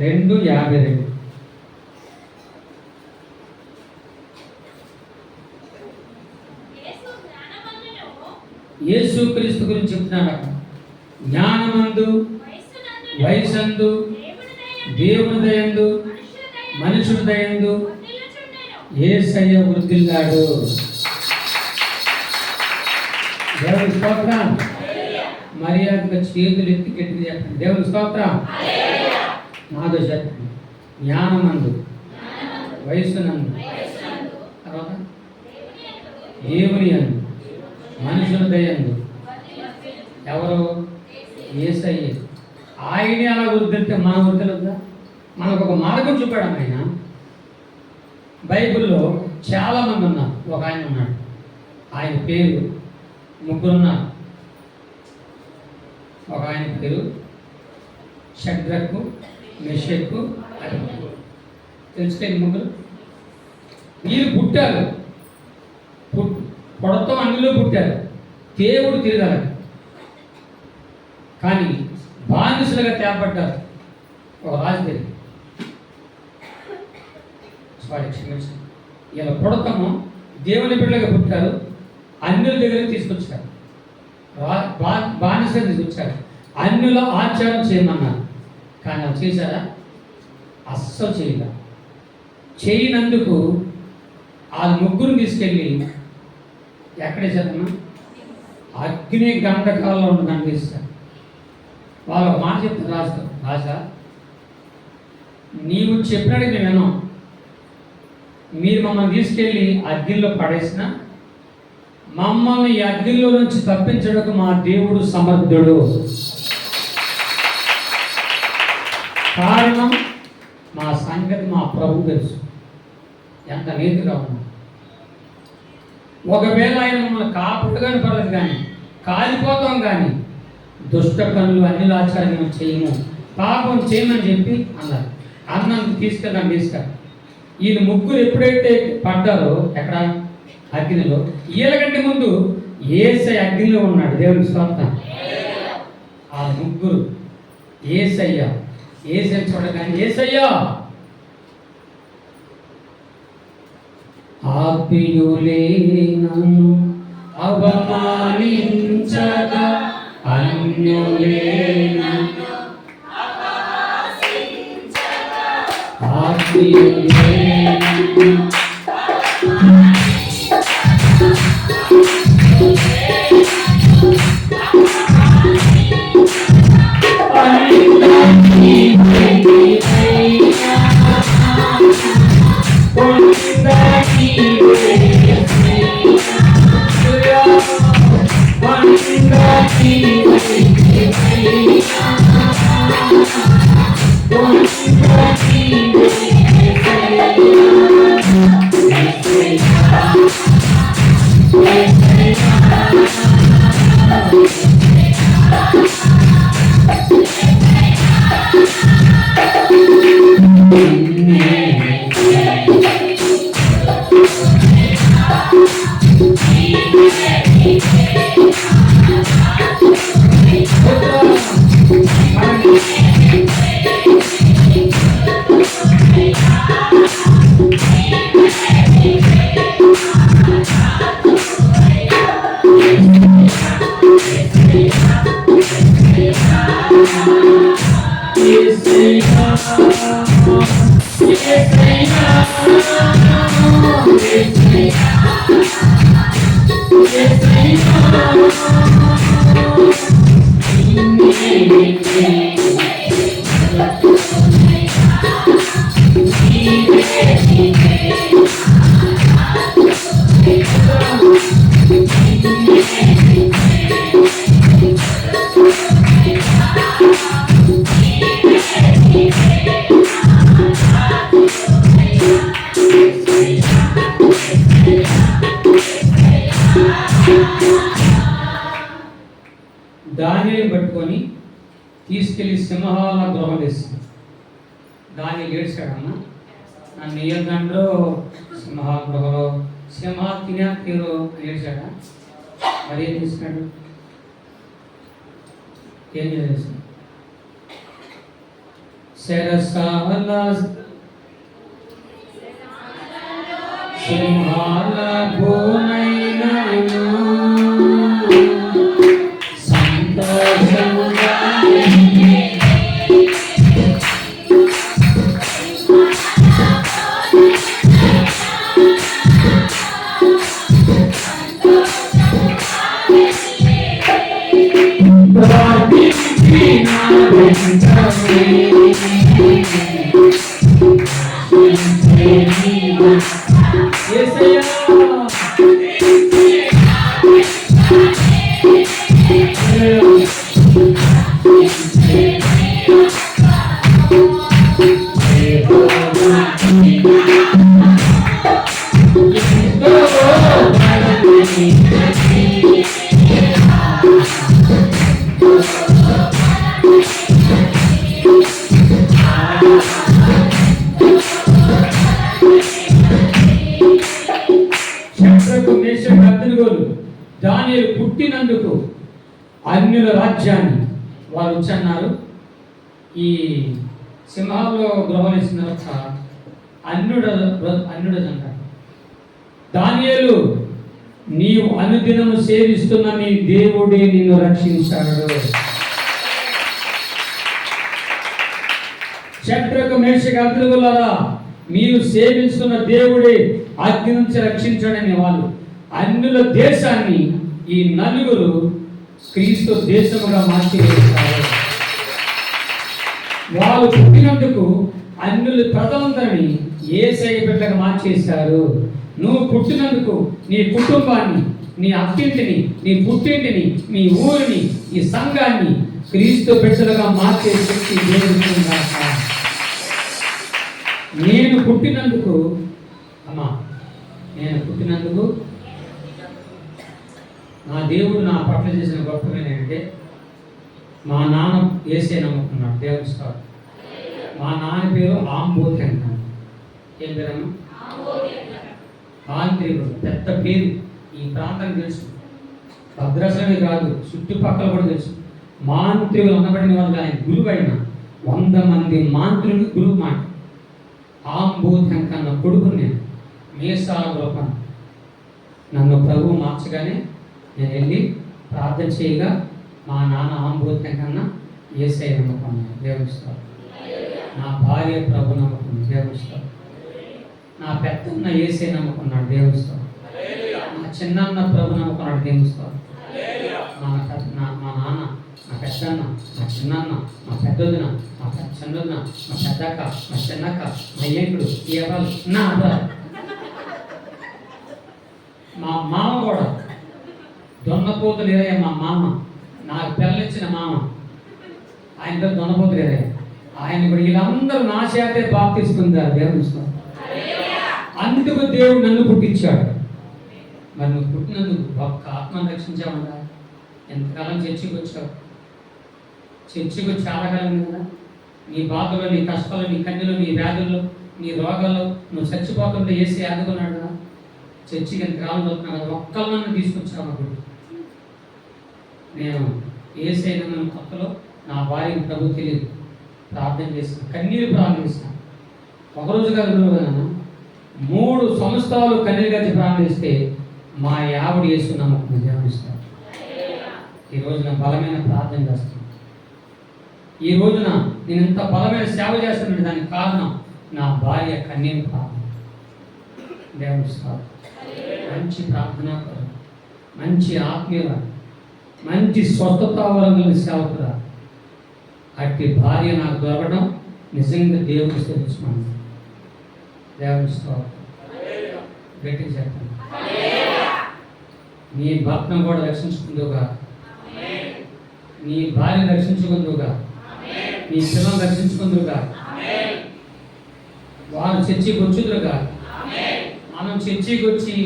2:52. యేసుక్రీస్తు గురించి చెప్తున్నాడు అక్కడ. జ్ఞానమందు, వయసందు, దేవుని దయందు, మనుషుని దయందు యేసయ్య వృద్ధిల్లాడు. దేవుని స్తోత్రం. మర్యాదగా చేతులు ఎత్తి గట్టిగా చెప్పండి, దేవుని స్తోత్రం. నాదో చెప్పండి. జ్ఞానమందు, వయస్సునందు, తర్వాత దేవుని యందు, మనుషుల దయందు. ఎవరు? యేసయ్య. ఆయనే అలా వృద్ధితే మన వృద్ధులుగా మనకు ఒక మార్గం చూపాడు ఆయన. బైబిల్లో చాలామంది ఉన్నారు. ఒక ఆయన ఉన్నాడు, ఆయన పేరు, ముగ్గురున్నారు. ఒక ఆయన పేరు షడ్రకు, మెషకు, అబేద్నెగో. తెలుసుకొని ముగ్గురు వీరు పుట్టారు, పొడతో అన్నిలో పుట్టారు, దేవుడు తిరగాలి, కానీ బానిసలుగా తేపడ్డారు ఒక రాజు దగ్గర. క్షమించండి, ఇలా పుడతాము, దేవుని బిడ్డలుగా పుట్టారు, అన్యుల దగ్గర తీసుకొచ్చారు, బానిస తీసుకొచ్చారు, అన్యుల ఆచారం చేయమన్నారు. కానీ అవి చేశారా? అస్సలు చేయగా. చేయనందుకు ఆ ముగ్గురు తీసుకెళ్ళి ఎక్కడేసారన్నా? అగ్ని గంధకాల్లో ఉన్న కనిపిస్తారు. వాళ్ళు ఒక మాట చెప్తారు రాజుతో, రాజా నీవు చెప్పినట్టు మేము విన్నాం, మీరు మమ్మల్ని తీసుకెళ్ళి అగ్నిలో పడేసిన మమ్మల్ని ఈ అగ్నిలో నుంచి తప్పించడానికి మా దేవుడు సమర్థుడు. కారణం మా సంగతి మా ప్రభు తెలుసు, ఎంత నీతిగా ఉన్నాం. ఒకవేళ ఆయన మమ్మల్ని కాపాడుగానే పర్లేదు, కానీ కాలిపోతాం, కానీ దుష్ట పనులు అన్ని ఆచారం మేము చేయము, పాపం చేయమని చెప్పి అన్నారు. అన్నందుకు తీసుకెళ్ళి ఈయన ముగ్గురు ఎప్పుడైతే పడ్డారో ఎక్కడ? అగ్నిలో. వీళ్ళకంటే ముందు యేసయ్య అగ్నిలో ఉన్నాడు. దేవుని స్తోత్రం. ఆ ముగ్గురు యేసయ్య యేసయ్య చూడగానే యేసయ్యా ఆప్యులే నన్ను అవమానించగా అన్యులే నన్ను ఆప్యులే నన్ను దానిని పట్టుకొని తీసుకెళ్ళి సింహాల గృహం వేసింది. దాన్ని ఏడ్చాడన్నా నన్ను ఏదండ్రో సింహాల గృహలో సింహాలు తినేరు అని ఏడ్చాడా? మరి ఏం చేసినాడు? ఏం చేసి శరసాల సింహాల బోనైనాను సంతోషముగా దానియేలు పుట్టినందుకు అన్యుల రాజ్యాన్ని వారు వచ్చన్నారు. ఈ సింహాల్లో గృహవేసిన తర్వాత అన్యుడదంటారు. దానియేలు నీవు అనుదినము సేవిస్తున్న నీ దేవుడే నిన్ను రక్షించాడు. శత్రుకు మేషకు అగ్నిగులారా మీరు సేవిస్తున్న దేవుడే అగ్ని నుంచి రక్షించాడని వాళ్ళు అన్యుల దేశాన్ని ఈ నలుగురు క్రీస్తు దేశముగా మార్చివేస్తారు. వాళ్ళు పుట్టినందుకు అన్యుల ప్రజలందరినీ యేసయ్య బిడ్డగా మార్చేశారు. నువ్వు పుట్టినందుకు నీ కుటుంబాన్ని, నీ అత్తింటిని, నీ పుట్టింటిని, నీ ఊరిని, ఈ సంఘాన్ని క్రీస్తు బిడ్డలుగా మార్చే శక్తి దేవుడికి. నేను పుట్టినందుకు నా దేవుడు నా పట్ల చేసిన గొప్పగా ఏంటంటే మా నాన్న యేసే నమ్ముకున్నాడు. దేవుని స్తోత్రం. మా నాన్న పేరు ఆంబోతి అంటాను. ఏం పేరమ్మా? ఆంధ్రీయుడు. పెద్ద పేరు ఈ ప్రాంతానికి తెలుసు. భద్రాచలమే కాదు, చుట్టుపక్కల కూడా తెలుసు. మాంత్రికులు అనబడిన వాళ్ళు ఆయన గురువు అయిన 100 మంది మాంత్రులు గురువు మాట. ఆంబోధం కన్నా కొడుకు నేను, మీసాల రూపం. నన్ను ప్రభువు మార్చగానే నేను వెళ్ళి ప్రార్థన చేయగా మా నాన్న ఆంబోధం కన్నా యేసయ్య నమ్ముకున్నాను. దేవుని స్తోత్రం. నా భార్య ప్రభు నమ్ముకుంది. దేవుని స్తోత్రం. నా పెద్దన్న యేసయ్య నమ్ముకున్నాడు. దేవుని స్తోత్రం. నా చిన్నన్న ప్రభు నమ్ముకున్నాడు. దేవుని స్తోత్రం. మా నాన్న, మా పెద్దన్న, మా చిన్నన్న, మా పెద్దొదిన, మా చిన్నొదిన, మా పెద్దక్క, మా చిన్నక్క, మా అయ్యంకుడు, ఈ ఎవరు నా అబ్బాయి, మా మామ కూడా దొన్నపోతు లేదయ్యా. మా మామ నాకు పిల్లలిచ్చిన మామ, ఆయన పేరు దొన్నపోతు లేదయ్యా. ఆయన కూడా వీళ్ళందరూ నా చేతే బాప్తిస్మం దేవుని స్తోత్రం. అందుకు దేవుడు నన్ను పుట్టించాడు. మరి నువ్వు పుట్టినందుకు ఒక్క ఆత్మను రక్షించామన్నా? ఎంతకాలం చర్చికి వచ్చావు? చర్చికి వచ్చి చాలా కాలం కదా. నీ బాధలో, నీ కష్టాలు, నీ కన్నీలో, నీ వ్యాధుల్లో, నీ రోగాల్లో నువ్వు చచ్చిపోతుంటే వేసి ఆదుకున్నాడు కదా. చర్చికి ఎంతకాలం చదువుతున్నావు కదా. ఒక్కళ్ళని తీసుకొచ్చావు అప్పుడు. నేను ఏసైనా కొత్తలో నా భార్యకి ప్రభు తెలియదు, ప్రార్థన చేసిన, కన్నీరు ప్రార్థన చేసిన. ఒకరోజు కాదు, 3 సంవత్సరాలు కన్నీరు గచ్చి ప్రార్థిస్తే మా యావిడ యేసు నమ్మకం ధ్యానిస్తాను. ఈ రోజున బలమైన ప్రార్థన చేస్తాను. ఈ రోజున నేను ఇంత బలమైన సేవ చేస్తానంటే దానికి కారణం నా భార్య కన్నీరు ప్రార్థన. ధ్యానిస్తాను. మంచి ప్రార్థన, మంచి ఆత్మీయుల, మంచి స్వస్థతావరంగా సేవకురా. అట్టి భార్య నాకు దొరకడం నిజంగా దేవుడికి తెలుసుకున్నాను. దేవుని స్తోత్రం. గట్టిగా చెప్పండి. నీ భర్తను కూడా రక్షించుకుందుగా, నీ భార్య రక్షించుకుందుగా, నీ పిల్లలు రక్షించుకుందుగా, వారు చర్చికి వచ్చుదురుగా. మనం చర్చికి వచ్చి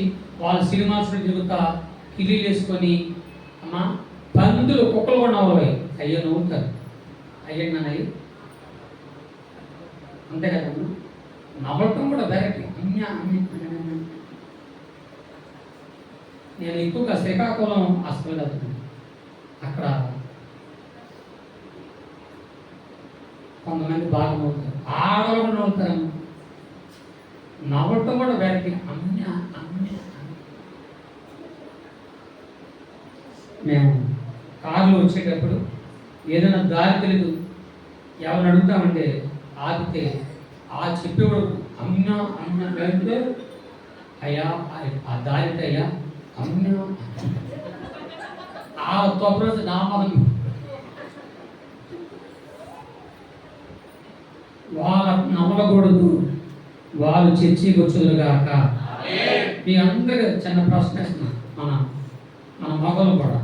వాళ్ళ సినిమాసులు తిరుగుతా కిలీలు వేసుకొని అమ్మా పందులు కుక్కలు కూడా నవ్వలవి. అయ్యో నవ్వుతారు. అయ్యండి నాన్నయ్య అంతే కదమ్మా. నవ్వటం కూడా వెరైటీ. నేను ఎక్కువగా శ్రీకాకుళం హాస్పిటల్ వెళ్తున్నాను. అక్కడ కొంతమంది బాగా నవ్వుతారు, ఆడవాళ్ళు కూడా నవ్వుతారు. నవ్వటం కూడా వెరైటీ. మేము కారులో వచ్చేటప్పుడు ఏదైనా దారి తెలీదు, ఎవరిని అడుగుతామంటే ఆగితే ఆ చెప్పేవాడు అమ్మ వెళ్తే అయ్యా ఆ దారి అయ్యా అమ్మ ఆ తొప్పరోజు నామం వాళ్ళ నమ్మకూడదు. వాళ్ళు చర్చికి వచ్చుదురుగాక. మీ అందరూ చిన్న ప్రశ్న మన మగలు కూడా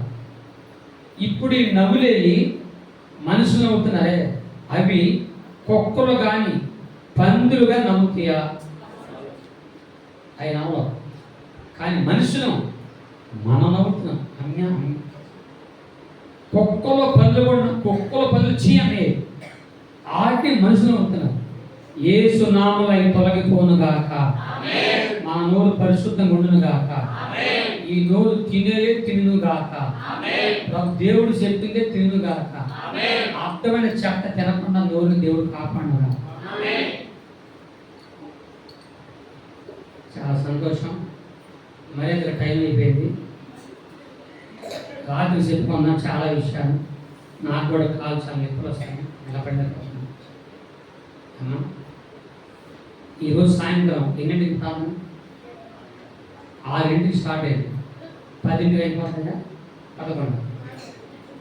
ఇప్పుడు ఈ నవ్వులేవి మనుషులు నవ్వుతున్నారే, అవి కుక్కలు కానీ పందులుగా నవ్వుతాయా? అవి నవ్వవు. కానీ మనుషులు మనం నవ్వుతున్నాం. కుక్కలో పళ్ళు కూడా, కుక్కల పళ్ళు చీయమే ఆటి మనుషులు నవ్వుతున్నారు. యేసు నామములో అవి తొలగిపోనుగాక. మా నోరు పరిశుద్ధంగా ఉండునుగాక. ఈ నోరు తినుగాక. దేవుడు చెప్పిందే తినుగాక. అర్థమైన చెత్త తినకుండా నోరుని దేవుడు కాపాడునుగాక. చాలా సంతోషం. మరింత టైం అయిపోయింది. రాత్రి చెప్పుకున్నా చాలా విషయాలు. నాకు కూడా కాలు చాలా ఎప్పుడు వస్తాయి. నిలబడలేకపోతున్నాను అమ్మా. ఈరోజు సాయంత్రం ఎన్నింటికి ప్రార్థన? 6 స్టార్ట్ అయింది. 10 అయిపోతుందా? 11,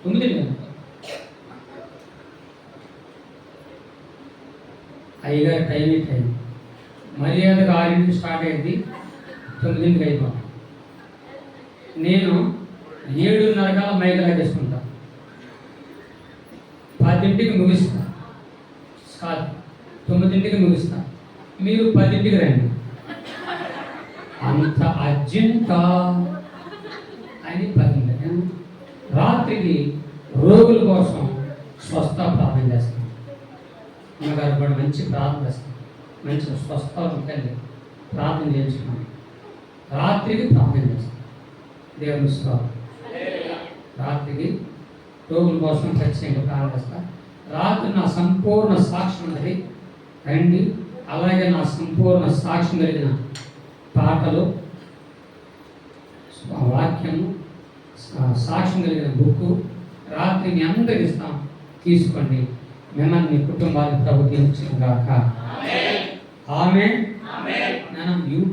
9 అయ్యగారు టైం మర్యాదగా 6 స్టార్ట్ అయింది. 9 అయిపోతాం. నేను 7:30 మైకలా చేసుకుంటా. 10 ముగిస్తా. కాదు 9 ముగిస్తా. మీరు 10 రండి. అంత అర్జెంటా అని 10. రాత్రికి రోగుల కోసం స్వస్థ ప్రార్థన చేస్తాం. అమ్మగారు కూడా మంచి ప్రార్థన చేస్తాం. మంచి స్వస్థ కలిగి ప్రార్థన చేయించుకున్నాం. రాత్రికి ప్రార్థన చేస్తాం. దేవుని స్తోత్రం. రాత్రికి రోగుల కోసం ఖచ్చితంగా ప్రార్థన చేస్తాం. రాత్రి నా సంపూర్ణ సాక్ష్యం ఉన్నది, రండి. అలాగే నా సంపూర్ణ సాక్ష్యం కలిగిన పాటలు, వాక్యము, సాక్ష్యం కలిగిన బుక్కు రాత్రి మీ అందరికి ఇస్తాం, తీసుకోండి. మిమ్మల్ని మీ కుటుంబాన్ని ప్రభు దీవించును గాక. ఆమేన్. మనం యూట్యూబ్